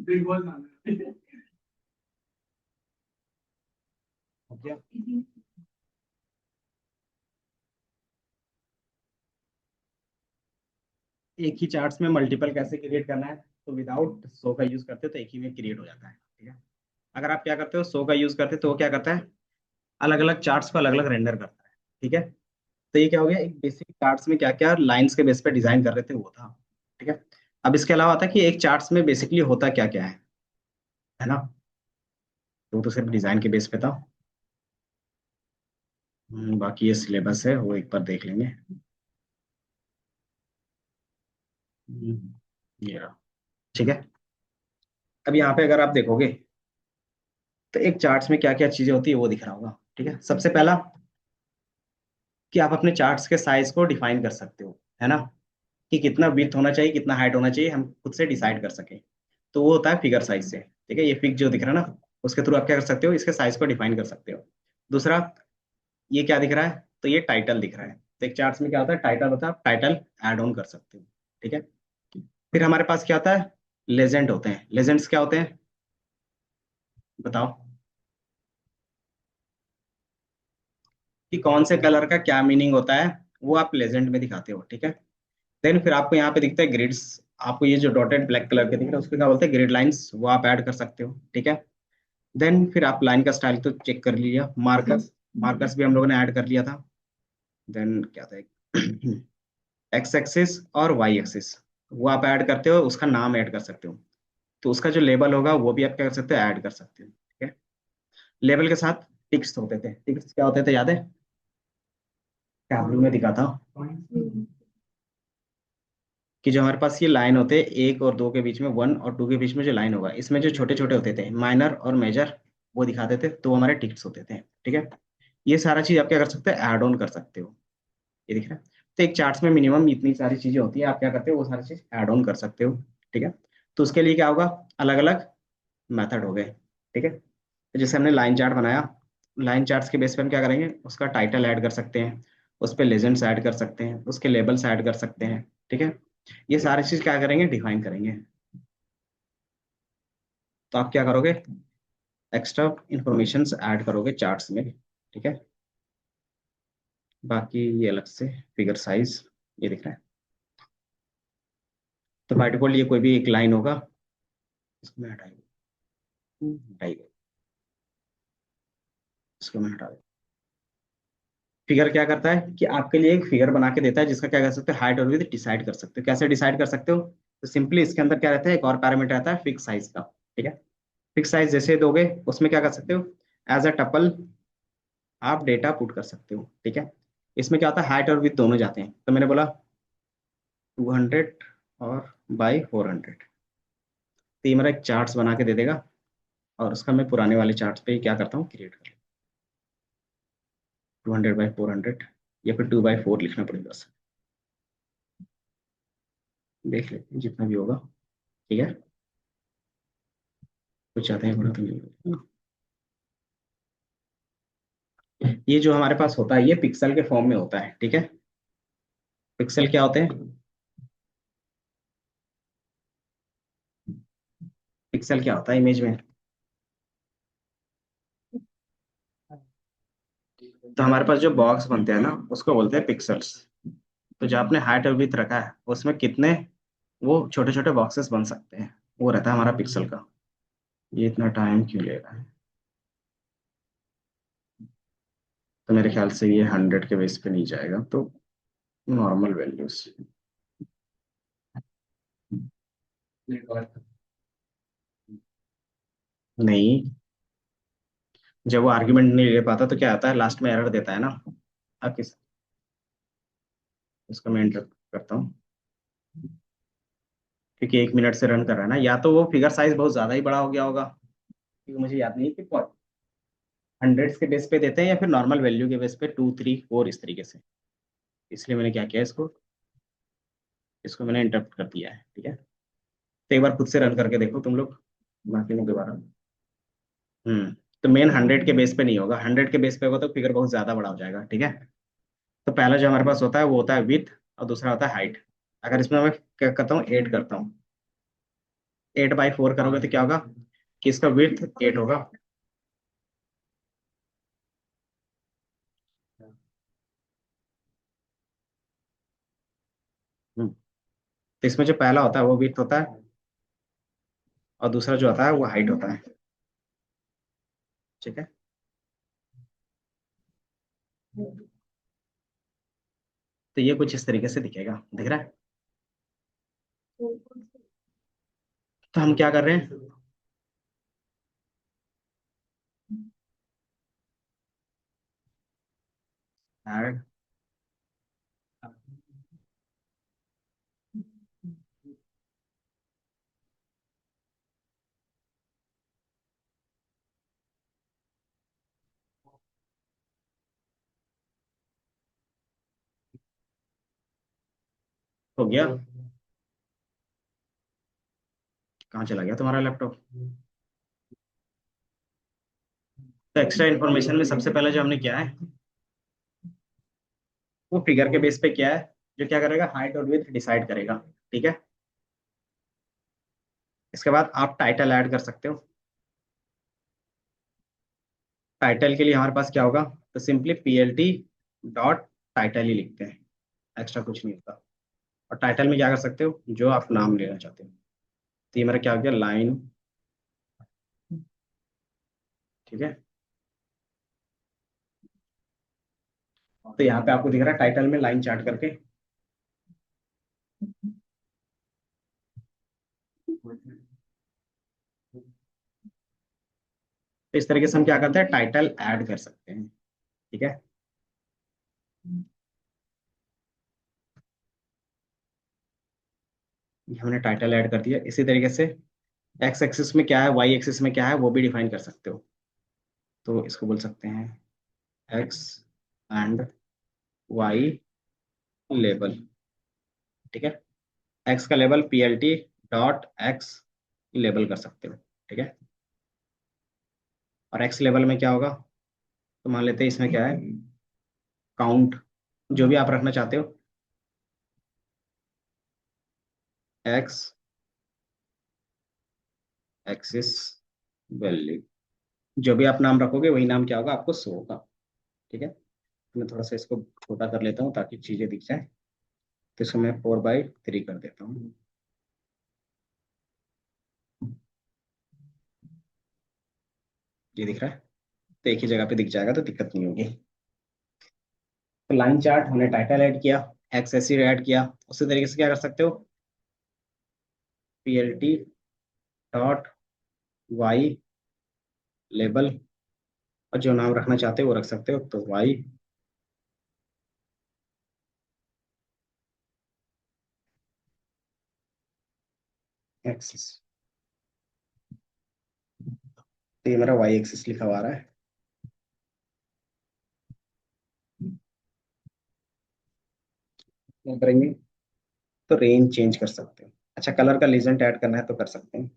बिग बॉस हो गया। एक ही चार्ट्स में मल्टीपल कैसे क्रिएट करना है, तो विदाउट सो का यूज करते हो तो एक ही में क्रिएट हो जाता है, ठीक है। अगर आप क्या करते हो, सो का यूज करते हो तो वो क्या करता है, अलग अलग चार्ट्स को अलग अलग रेंडर करता है, ठीक है। तो ये क्या हो गया, एक बेसिक चार्ट्स में क्या क्या लाइंस के बेस पे डिजाइन कर रहे थे वो था, ठीक है। अब इसके अलावा आता है कि एक चार्ट्स में बेसिकली होता क्या क्या है ना। तो वो तो सिर्फ डिजाइन के बेस पे था। बाकी ये सिलेबस है वो एक बार देख लेंगे। ये रहा, ठीक है। अब यहाँ पे अगर आप देखोगे तो एक चार्ट्स में क्या क्या चीजें होती है वो दिख रहा होगा, ठीक है। सबसे पहला कि आप अपने चार्ट्स के साइज को डिफाइन कर सकते हो, है ना, कि कितना विड्थ होना चाहिए कितना हाइट होना चाहिए हम खुद से डिसाइड कर सके। तो वो होता है फिगर साइज से, ठीक है। ये फिग जो दिख रहा है ना, उसके थ्रू आप क्या कर सकते हो, इसके साइज को डिफाइन कर सकते हो। दूसरा, ये क्या दिख रहा है, तो ये टाइटल दिख रहा है। तो एक चार्ट्स में क्या होता है, टाइटल होता है, आप टाइटल ऐड ऑन कर सकते हो, ठीक है। फिर हमारे पास क्या होता है, लेजेंड होते हैं। लेजेंड्स क्या होते हैं बताओ, कि कौन से कलर का क्या मीनिंग होता है, वो आप लेजेंड में दिखाते हो, ठीक है। देन फिर आपको यहाँ पे दिखता है ग्रिड्स। आपको ये जो डॉटेड ब्लैक कलर के दिख रहा है उसको क्या बोलते हैं, ग्रिड लाइंस, वो आप ऐड कर सकते हो, ठीक है। देन फिर आप लाइन का स्टाइल तो चेक कर लिया, मार्कर्स, मार्कर्स भी हम लोगों ने ऐड कर लिया था। देन क्या था, एक्स एक्सिस और वाई एक्सिस, वो आप ऐड करते हो, उसका नाम ऐड कर सकते हो। तो उसका जो लेबल होगा वो भी आप क्या कर सकते हो, ऐड कर सकते हो, ठीक है। लेबल के साथ टिक्स होते थे। टिक्स क्या होते थे याद है, टैबलू में दिखा था, कि जो हमारे पास ये लाइन होते हैं एक और दो के बीच में, वन और टू के बीच में जो लाइन होगा, इसमें जो छोटे छोटे होते थे माइनर और मेजर, वो दिखाते थे, तो वो हमारे टिक्स होते थे, ठीक है। ये सारा चीज आप क्या कर सकते हो, ऐड ऑन कर सकते हो। ये दिख रहा है। तो एक चार्ट्स में मिनिमम इतनी सारी चीजें होती है, आप क्या करते हो, वो सारी चीज ऐड ऑन कर सकते हो, ठीक है। तो उसके लिए क्या होगा, अलग अलग मेथड हो गए, ठीक है। तो जैसे हमने लाइन चार्ट बनाया, लाइन चार्ट्स के बेस पे हम क्या करेंगे, उसका टाइटल ऐड कर सकते हैं, उस पे लेजेंड्स ऐड कर सकते हैं, उसके लेबल्स ऐड कर सकते हैं, ठीक है। ये सारी चीज क्या करेंगे, डिफाइन करेंगे। तो आप क्या करोगे, एक्स्ट्रा इंफॉर्मेशन ऐड करोगे चार्ट्स में, ठीक है। बाकी ये अलग से फिगर साइज, ये दिख रहा है। तो बाय डिफॉल्ट ये कोई भी एक लाइन होगा, इसको मैं हटाई, इसको मैं हटा दूं। फिगर क्या करता है कि आपके लिए एक फिगर बना के देता है, जिसका क्या कर सकते हो, हाइट और विड्थ डिसाइड कर सकते हो। कैसे डिसाइड कर सकते हो, तो सिंपली इसके अंदर क्या रहता है, एक और पैरामीटर आता है फिक्स साइज का, ठीक है। फिक्स साइज जैसे दोगे, उसमें क्या कर सकते हो, एज अ टपल आप डेटा पुट कर सकते हो, ठीक है। इसमें क्या होता है, हाइट और विड्थ दोनों जाते हैं, तो मैंने बोला 200 और बाई 400। तो ये मेरा एक चार्ट्स बना के दे देगा, और उसका मैं पुराने वाले चार्ट्स पे ही क्या करता हूँ, क्रिएट कर 200 बाई 400, या फिर 2 बाई 4 लिखना पड़ेगा बस। देख लेते हैं जितना भी होगा, ठीक है। कुछ ज्यादा ही बड़ा तो नहीं होगा। ये जो हमारे पास होता है ये पिक्सल के फॉर्म में होता है, ठीक है। पिक्सल क्या होते हैं, पिक्सल क्या होता है इमेज में? तो हमारे पास जो बॉक्स बनते हैं ना उसको बोलते हैं पिक्सल्स। तो जो आपने हाइट और विड्थ रखा है उसमें कितने वो छोटे छोटे बॉक्सेस बन सकते हैं, वो रहता है हमारा पिक्सल का। ये इतना टाइम क्यों ले रहा है? तो मेरे ख्याल से ये 100 के बेस पे नहीं जाएगा, तो नॉर्मल वैल्यूज। नहीं, जब वो आर्ग्यूमेंट नहीं ले पाता तो क्या आता है, लास्ट में एरर देता है ना। अब किस इसको मैं इंटर करता हूँ, क्योंकि 1 मिनट से रन कर रहा है ना, या तो वो फिगर साइज बहुत ज्यादा ही बड़ा हो गया होगा, क्योंकि मुझे याद नहीं कि हंड्रेड्स के बेस पे देते हैं या फिर नॉर्मल वैल्यू के बेस पे 2 3 4 इस तरीके से। इसलिए मैंने क्या किया, इसको इसको मैंने इंटरप्ट कर दिया है, ठीक है। तो एक बार खुद से रन करके देखो तुम लोग, बाकी मैं दोबारा। तो मेन 100 के बेस पे नहीं होगा, 100 के बेस पे होगा तो फिगर बहुत ज्यादा बड़ा हो जाएगा, ठीक है। तो पहला जो हमारे पास होता है वो होता है विथ, और दूसरा होता है हाइट। अगर इसमें मैं क्या करता हूँ, 8 करता हूँ, 8/4 करोगे तो क्या होगा कि इसका विथ 8 होगा। तो इसमें जो पहला होता है वो विथ होता है, और दूसरा जो होता है वो हाइट होता है, ठीक है। तो ये कुछ इस तरीके से दिखेगा, दिख रहा है। तो हम क्या कर रहे हैं, ऐड हो गया। कहाँ चला गया तुम्हारा लैपटॉप? तो एक्स्ट्रा इन्फॉर्मेशन में सबसे पहले जो हमने किया है वो फिगर के बेस पे किया है, जो क्या करेगा, हाइट और विड्थ डिसाइड करेगा, ठीक है। इसके बाद आप टाइटल ऐड कर सकते हो। टाइटल के लिए हमारे पास क्या होगा, तो सिंपली PLT डॉट टाइटल ही लिखते हैं, एक्स्ट्रा कुछ नहीं होता। और टाइटल में क्या कर सकते हो, जो आप नाम लेना चाहते हो। तो ये मेरा क्या हो गया, लाइन, ठीक है। तो यहाँ पे आपको दिख रहा है टाइटल में लाइन चार्ट करके। तो इस तरीके से हम क्या करते हैं, टाइटल ऐड कर सकते हैं, ठीक है। ये हमने टाइटल ऐड कर दिया। इसी तरीके से एक्स एक्सिस में क्या है, वाई एक्सिस में क्या है, वो भी डिफाइन कर सकते हो। तो इसको बोल सकते हैं एक्स एंड वाई लेबल, ठीक है। एक्स का label PLT dot x label कर सकते हो, ठीक है। और एक्स लेवल में क्या होगा, तो मान लेते हैं इसमें क्या है, काउंट, जो भी आप रखना चाहते हो, एक्स एक्सिस वैल्यू, जो भी आप नाम रखोगे वही नाम क्या होगा आपको शो होगा, ठीक है। मैं थोड़ा सा इसको छोटा कर लेता हूँ ताकि चीजें दिख जाए। तो इसको मैं 4/3 कर देता हूँ, ये दिख रहा है। तो एक ही जगह पे दिख जाएगा तो दिक्कत नहीं होगी। तो लाइन चार्ट हमने टाइटल ऐड किया, एक्स एसिड ऐड किया। उसी तरीके से क्या कर सकते हो, PLT डॉट वाई लेबल, और जो नाम रखना चाहते हो वो रख सकते हो, तो वाई एक्सिस। तो ये मेरा वाई एक्सिस लिखा हुआ आ रहा है। क्या करेंगे, तो रेंज चेंज कर सकते हो। अच्छा, कलर का लेजेंड ऐड करना है तो कर सकते हैं।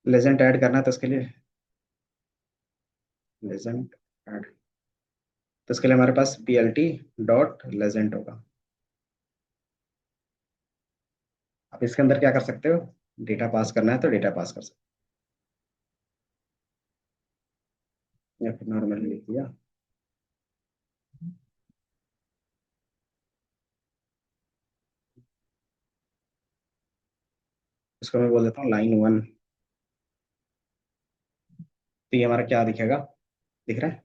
लेजेंड ऐड करना है तो उसके लिए लेजेंड ऐड, तो इसके लिए हमारे पास PLT डॉट लेजेंड होगा। आप इसके अंदर क्या कर सकते हो, डेटा पास करना है तो डेटा पास कर सकते हैं, या फिर नॉर्मली लिख दिया। इसको मैं बोल देता हूँ लाइन 1। तो ये हमारा क्या दिखेगा, दिख रहा है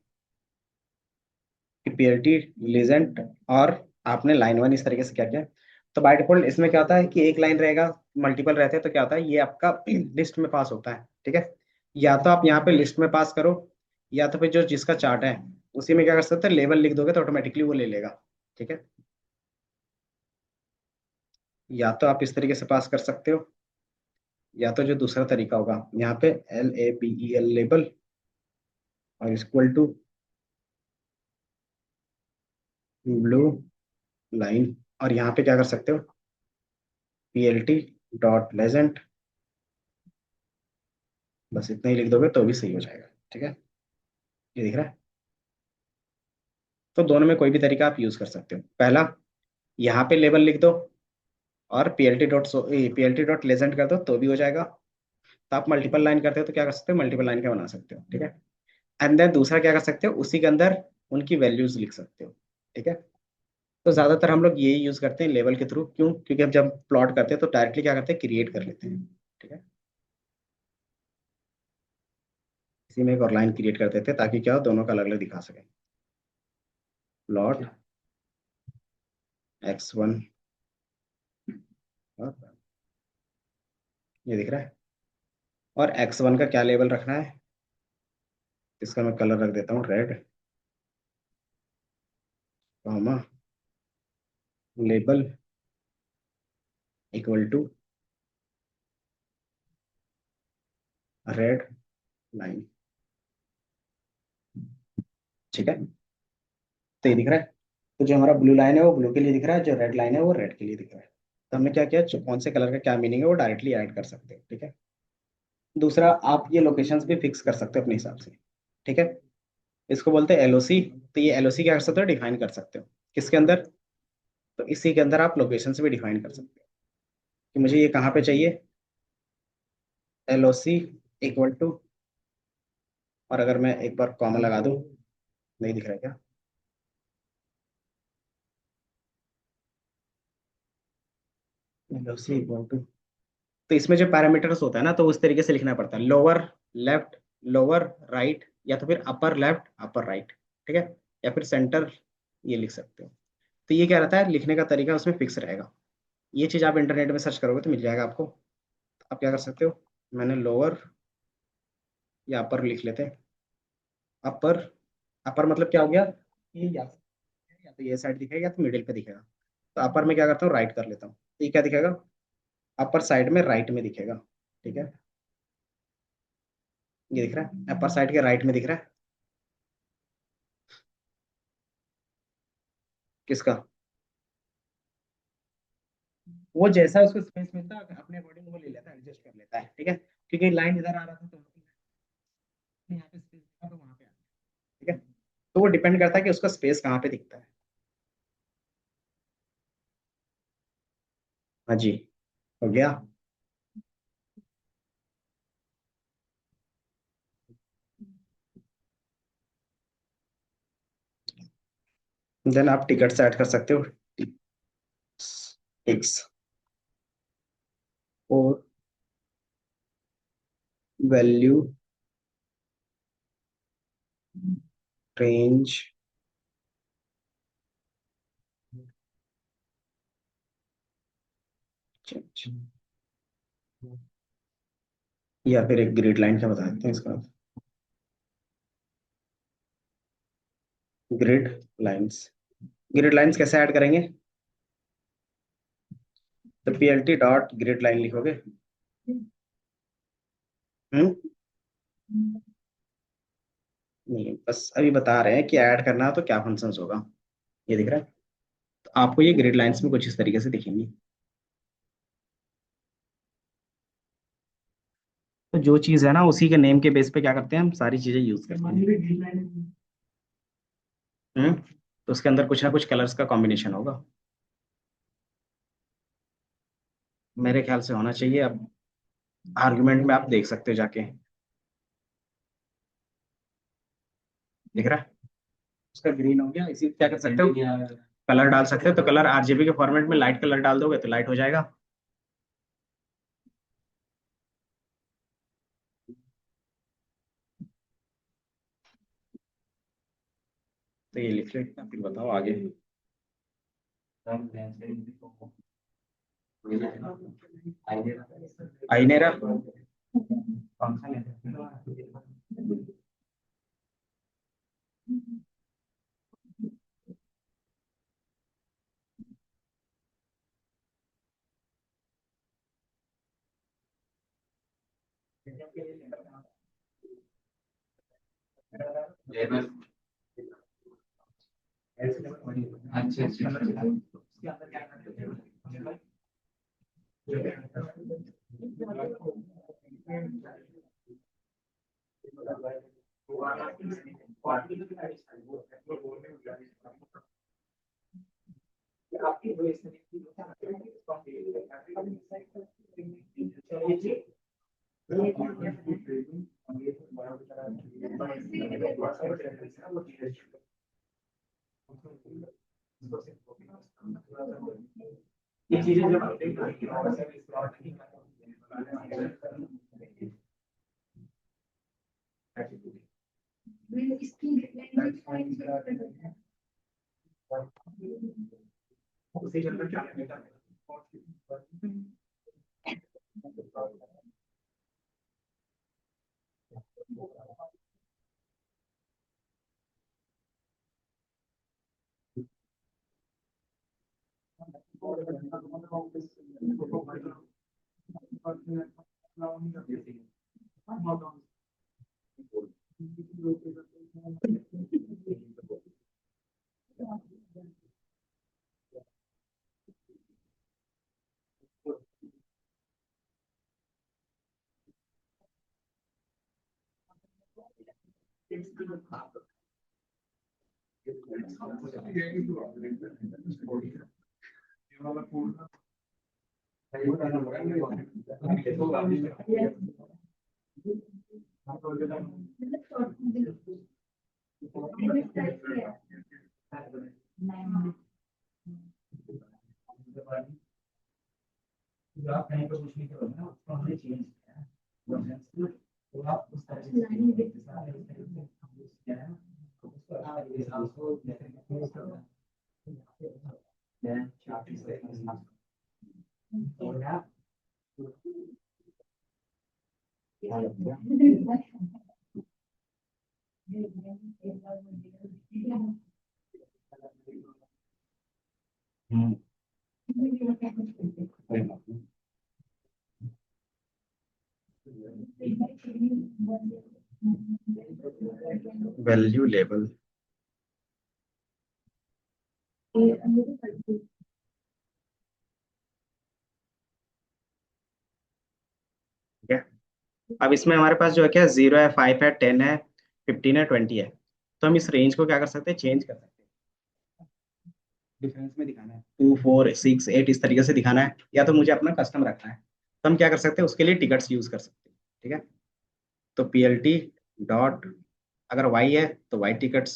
कि पीएलटी लीजेंट, और आपने लाइन 1 इस तरीके से क्या किया। तो बाय डिफॉल्ट इसमें क्या होता है कि एक लाइन रहेगा, मल्टीपल रहते हैं तो क्या होता है, ये आपका लिस्ट में पास होता है, ठीक है। या तो आप यहाँ पे लिस्ट में पास करो, या तो फिर जो जिसका चार्ट है उसी में क्या कर सकते हैं, लेवल लिख दोगे तो ऑटोमेटिकली वो ले लेगा, ठीक है। या तो आप इस तरीके से पास कर सकते हो, या तो जो दूसरा तरीका होगा यहाँ पे LABEL लेबल और इक्वल टू ब्लू लाइन, और यहाँ पे क्या कर सकते हो, PLT.लेजेंड, बस इतना ही लिख दोगे तो भी सही हो जाएगा, ठीक है। ये दिख रहा है। तो दोनों में कोई भी तरीका आप यूज कर सकते हो। पहला, यहाँ पे लेबल लिख दो और PLT.लेजेंड कर दो तो भी हो जाएगा। तो आप मल्टीपल लाइन करते हो तो क्या कर सकते हो, मल्टीपल लाइन का बना सकते हो, ठीक है। एंड देन दूसरा क्या कर सकते हो, उसी के अंदर उनकी वैल्यूज लिख सकते हो, ठीक है। तो ज्यादातर हम लोग यही यूज करते हैं लेवल के थ्रू, क्यों, क्योंकि हम जब प्लॉट करते हैं तो डायरेक्टली क्या करते हैं, क्रिएट कर लेते हैं, ठीक है। इसी में एक और लाइन क्रिएट कर देते हैं ताकि क्या हो, दोनों का अलग अलग दिखा सके। प्लॉट X1, और ये दिख रहा है। और X1 का क्या लेवल रखना है, इसका मैं कलर रख देता हूँ red, comma label equal to red line, ठीक है। तो ये दिख रहा है। तो जो हमारा ब्लू लाइन है वो ब्लू के लिए दिख रहा है, जो रेड लाइन है वो रेड के लिए दिख रहा है। तो हमने क्या किया, कौन से कलर का क्या मीनिंग है वो डायरेक्टली ऐड कर सकते हैं, ठीक है। दूसरा, आप ये लोकेशंस भी फिक्स कर सकते हो अपने हिसाब से, ठीक है। इसको बोलते हैं LOC। तो ये LOC क्या कर सकते हो, डिफाइन कर सकते हो किसके अंदर, तो इसी के अंदर आप लोकेशन भी डिफाइन कर सकते हो कि मुझे ये कहाँ पे चाहिए, LOC इक्वल टू, और अगर मैं एक बार कॉमा लगा दूं, नहीं दिख रहा है क्या, LOC इक्वल टू, तो इसमें जो पैरामीटर्स होता है ना तो उस तरीके से लिखना पड़ता है, लोअर लेफ्ट, लोअर राइट, या तो फिर अपर लेफ्ट अपर राइट, ठीक है, या फिर सेंटर, ये लिख सकते हो। तो ये क्या रहता है, लिखने का तरीका उसमें फिक्स रहेगा। ये चीज आप इंटरनेट में सर्च करोगे तो मिल जाएगा आपको। आप क्या कर सकते हो, मैंने लोअर या अपर लिख लेते हैं। अपर, अपर मतलब क्या हो गया, ये या तो ये साइड दिखेगा या तो मिडिल पे दिखेगा। तो अपर में क्या करता हूँ, राइट कर लेता हूँ, तो ये क्या दिखेगा, अपर साइड में राइट में दिखेगा, ठीक है। ये दिख रहा है, अपर साइड के राइट में दिख रहा है, किसका, वो जैसा उसको स्पेस मिलता है अपने अकॉर्डिंग वो ले लेता है, एडजस्ट कर लेता है, ठीक है। क्योंकि लाइन इधर आ रहा था तो यहाँ पे स्पेस दिखा तो वहां पे आ गया, ठीक है। तो वो डिपेंड करता है कि उसका स्पेस कहाँ पे दिखता है। हाँ जी, हो गया। देन आप टिकट ऐड कर सकते हो, टिक्स और वैल्यू रेंज, या फिर एक ग्रिड लाइन का बता देते हैं इसका, ग्रिड लाइंस। ग्रिड लाइंस कैसे ऐड करेंगे, तो PLT.ग्रिड लाइन लिखोगे। हम्म, नहीं बस अभी बता रहे हैं कि ऐड करना है तो क्या फंक्शंस होगा। ये दिख रहा है। तो आपको ये ग्रिड लाइंस में कुछ इस तरीके से दिखेंगी। तो जो चीज है ना उसी के नेम के बेस पे क्या करते हैं, हम सारी चीजें यूज करते हैं। तो उसके अंदर कुछ ना कुछ कलर्स का कॉम्बिनेशन होगा, मेरे ख्याल से होना चाहिए अब। आर्गुमेंट में आप देख सकते हो जाके, दिख रहा है? उसका ग्रीन हो गया। इसी क्या कर सकते हो, कलर डाल सकते हो। तो कलर आरजीबी के फॉर्मेट में लाइट कलर डाल दोगे तो लाइट हो जाएगा। तो ये लिख लेते, फिर बताओ आगे। आइनेरा। अच्छा अच्छा। Value label. ठीक है। अब इसमें हमारे पास जो है क्या, 0 है, 5 है, 10 है, 15 है, 20 है। तो हम इस रेंज को क्या कर सकते हैं, चेंज कर सकते हैं। डिफरेंस में दिखाना है, 2 4 6 8 इस तरीके से दिखाना है, या तो मुझे अपना कस्टम रखना है। तो हम क्या कर सकते हैं, उसके लिए टिकट्स यूज कर सकते हैं। ठीक है। तो PLT डॉट, अगर वाई है तो वाई टिकट्स।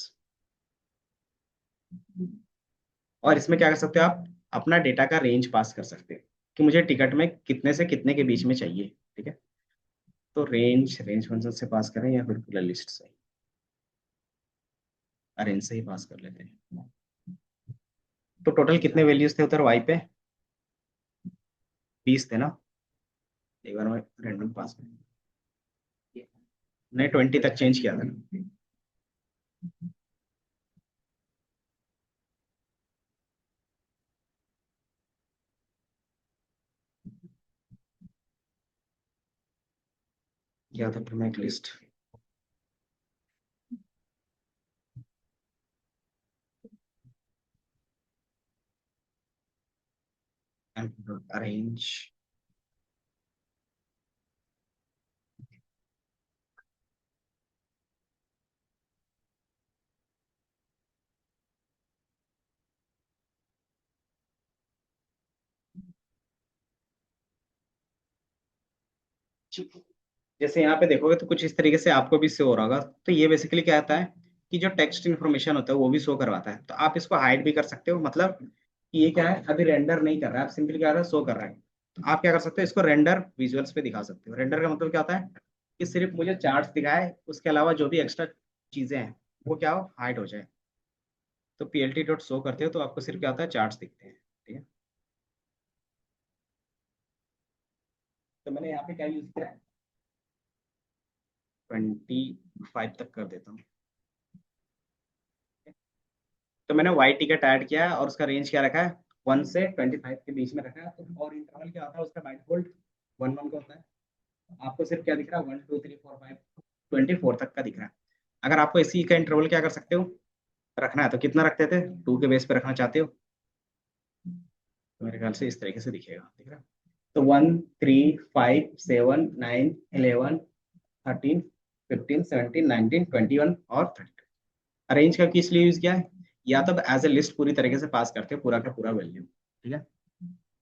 और इसमें क्या कर सकते हो आप, अपना डेटा का रेंज पास कर सकते हैं कि मुझे टिकट में कितने से कितने के बीच में चाहिए। ठीक है। तो रेंज रेंज फंक्शन से पास करें या फिर पूरा लिस्ट से, रेंज से ही पास कर लेते हैं। तो टोटल कितने वैल्यूज थे उधर वाई पे, 20 थे ना। एक बार मैं रैंडम पास कर, नहीं 20 तक चेंज किया था ना। किया था फिर मैं एक लिस्ट अरेंज। जैसे यहाँ पे देखोगे तो कुछ इस तरीके से आपको भी शो हो रहा होगा। तो ये बेसिकली क्या आता है कि जो टेक्स्ट इन्फॉर्मेशन होता है वो भी शो करवाता है। तो आप इसको हाइड भी कर सकते हो, मतलब कि ये क्या है, अभी रेंडर नहीं कर रहा है, आप सिंपली क्या कर रहा है, शो कर रहा है। तो आप क्या कर सकते हो, इसको रेंडर विजुअल्स पे दिखा सकते हो। रेंडर का मतलब क्या होता है कि सिर्फ मुझे चार्ट्स दिखाए, उसके अलावा जो भी एक्स्ट्रा चीजें हैं वो क्या हो, हाइड हो जाए। तो पीएलटी डॉट शो करते हो तो आपको सिर्फ क्या होता है, चार्ट्स दिखते हैं। ठीक है, तो मैंने यहाँ पे क्या यूज किया है, 25 तक कर देता हूँ। तो मैंने वाई टिकट ऐड किया है और उसका रेंज क्या रखा है, 1 से 25 के बीच में रखा है। तो और इंटरवल क्या होता है उसका, बाय डिफॉल्ट 1 1 का होता है। आपको सिर्फ क्या दिख रहा है, 1 2 3 4 5 24 तक का दिख रहा है। अगर आपको इसी का इंटरवल क्या कर सकते हो, रखना है तो कितना रखते थे, 2 के बेस पे रखना चाहते हो, तो मेरे ख्याल से इस तरीके से दिखेगा, दिख रहा है। तो 1 3 5 7 9 11 13 15 17 19 21 और 32। अरेंज का किस लिए यूज किया है, या तो एज ए लिस्ट पूरी तरीके से पास करते हो पूरा का पूरा वैल्यू। ठीक है,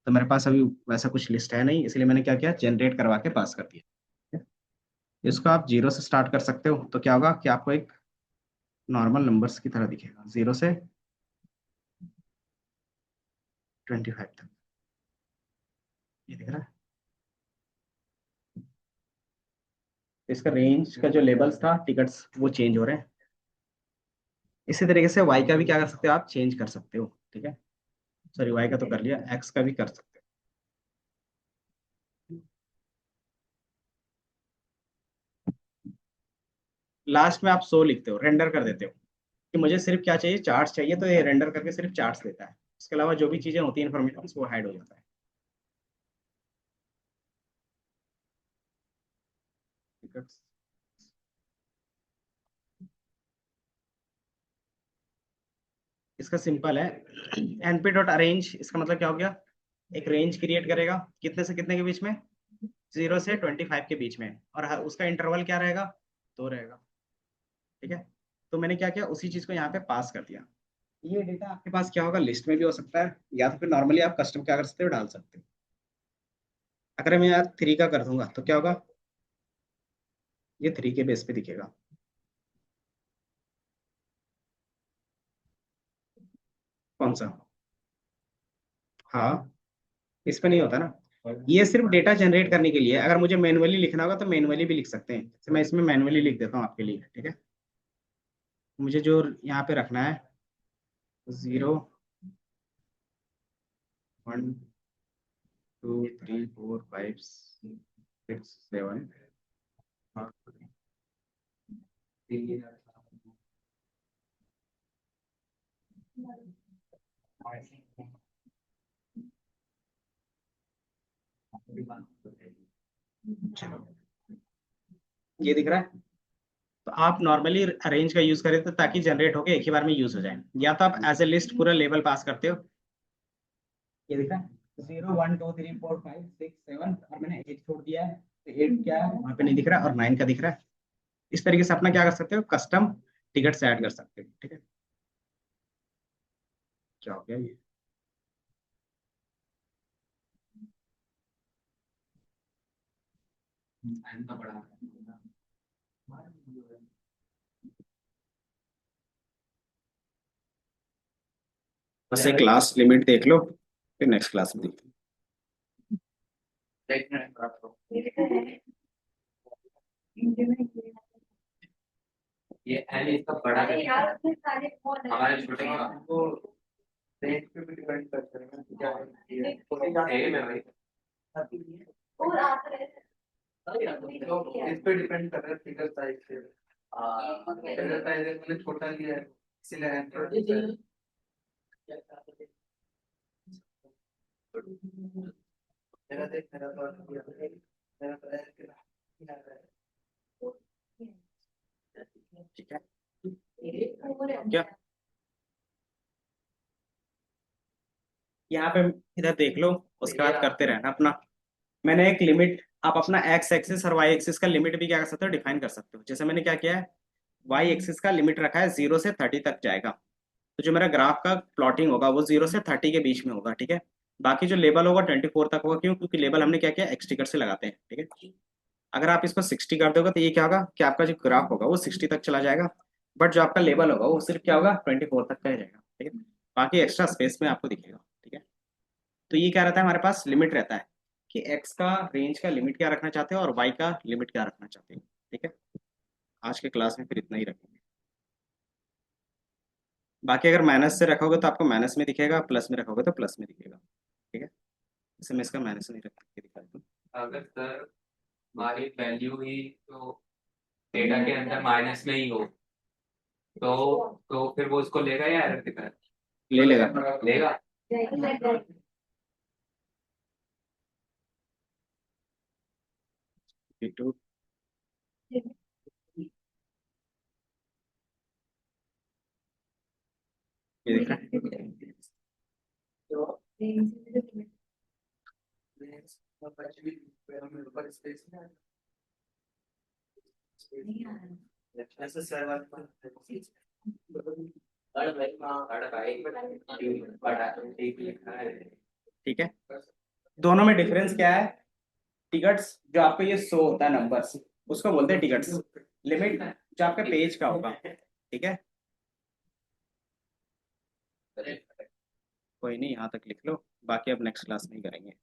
तो मेरे पास अभी वैसा कुछ लिस्ट है नहीं, इसलिए मैंने क्या किया, जनरेट करवा के पास कर दिया। ठीक है? इसको आप जीरो से स्टार्ट कर सकते हो, तो क्या होगा कि आपको एक नॉर्मल नंबर्स की तरह दिखेगा, 0 से 25 तक। ये दिख रहा है। तो इसका रेंज का जो लेबल्स था, टिकट्स, वो चेंज हो रहे हैं। इसी तरीके से वाई का भी क्या कर सकते हो, आप चेंज कर सकते हो। ठीक है, सॉरी वाई का तो कर लिया, एक्स का भी कर सकते हो। लास्ट में आप 100 लिखते हो, रेंडर कर देते हो कि मुझे सिर्फ क्या चाहिए, चार्ट्स चाहिए, तो ये रेंडर करके सिर्फ चार्ट्स देता है। इसके अलावा जो भी चीजें होती है इन्फॉर्मेशन, वो हाइड हो जाता है। टिकट्स, इसका सिंपल है, एनपी डॉट अरेंज, इसका मतलब क्या हो गया, एक रेंज क्रिएट करेगा, कितने से कितने के बीच में, 0 से 25 के बीच में, और उसका इंटरवल क्या रहेगा, 2 रहेगा। ठीक है, तो मैंने क्या किया, उसी चीज को यहाँ पे पास कर दिया। ये डेटा आपके पास क्या होगा, लिस्ट में भी हो सकता है, या तो फिर नॉर्मली आप कस्टम क्या कर सकते हो, डाल सकते हो। अगर मैं यार 3 का कर दूंगा तो क्या होगा, ये 3 के बेस पे दिखेगा। कौन सा, हाँ, इस पे नहीं होता ना। ये सिर्फ डेटा जनरेट करने के लिए है। अगर मुझे मैनुअली लिखना होगा तो मैनुअली भी लिख सकते हैं, जैसे मैं इसमें मैनुअली लिख देता हूँ आपके लिए। ठीक है, मुझे जो यहाँ पे रखना है, 0 1 2 3 4 5 6 7। चलो, ये दिख रहा है। तो आप नॉर्मली अरेंज का यूज करें तो ताकि जनरेट होके एक ही बार में यूज हो जाए, या तो आप एज ए लिस्ट पूरा लेवल पास करते हो। ये दिख रहा है, 0 1 2 3 4 5 6 7, और मैंने 8 छोड़ दिया है, तो 8 क्या है वहां पे नहीं दिख रहा, और 9 का दिख रहा है। इस तरीके से अपना क्या कर सकते हो, कस्टम टिकट्स ऐड कर सकते हो। ठीक है, क्या हो गया ये, बस एक क्लास लिमिट देख लो, फिर नेक्स्ट क्लास में देखते ये एन इसका बड़ा है, हमारे छोटे को रेट पे भी डिपेंड करता है ना, क्या है छोटे का है में भाई, तो इस पे डिपेंड कर रहा है फिगर साइज से। फिगर साइज मैंने छोटा लिया है इसीलिए एंड्रॉइड मेरा देख मेरा तो मेरा तो ठीक है, क्या यहाँ पे इधर देख लो, उसके बाद करते रहना अपना। मैंने एक लिमिट, आप अपना एक्स एक्सिस और वाई एक्सिस का लिमिट भी क्या कर सकते हो, डिफाइन कर सकते हो। जैसे मैंने क्या किया है, वाई एक्सिस का लिमिट रखा है 0 से 30 तक जाएगा। तो जो मेरा ग्राफ का प्लॉटिंग होगा वो 0 से 30 के बीच में होगा। ठीक है, बाकी जो लेबल होगा 24 तक होगा, क्यों, क्योंकि लेबल हमने क्या किया, एक्स टिकट से लगाते हैं। ठीक है, अगर आप इसको 60 कर दोगे तो ये क्या होगा कि आपका जो ग्राफ होगा वो 60 तक चला जाएगा, बट जो आपका लेवल होगा वो सिर्फ क्या होगा 24 तक का ही रहेगा, ठीक है। बाकी एक्स्ट्रा स्पेस में आपको दिखेगा, ठीक है। तो ये क्या रहता है, हमारे पास लिमिट रहता है कि एक्स का रेंज का लिमिट क्या रखना चाहते हो और वाई का लिमिट क्या रखना चाहते हो, ठीक है। आज के क्लास में फिर इतना ही रखेंगे। बाकी अगर माइनस से रखोगे तो आपको माइनस में दिखेगा, प्लस में रखोगे तो प्लस में दिखेगा, ठीक है। इसे मैं इसका माइनस नहीं रख के दिखा दूँ। अगर सर हमारी वैल्यू ही तो डेटा के अंदर माइनस में ही हो, तो फिर वो उसको लेगा या एरर दिखाएगा? ले लेगा। लेगा। टू ये दिख रहा है। ठीक है, दोनों में डिफरेंस क्या है? टिकट्स जो आपको ये शो होता है नंबर्स, उसको बोलते हैं टिकट्स। लिमिट जो आपके पेज का होगा, ठीक है। कोई नहीं, यहाँ तक लिख लो, बाकी अब नेक्स्ट क्लास में ही करेंगे।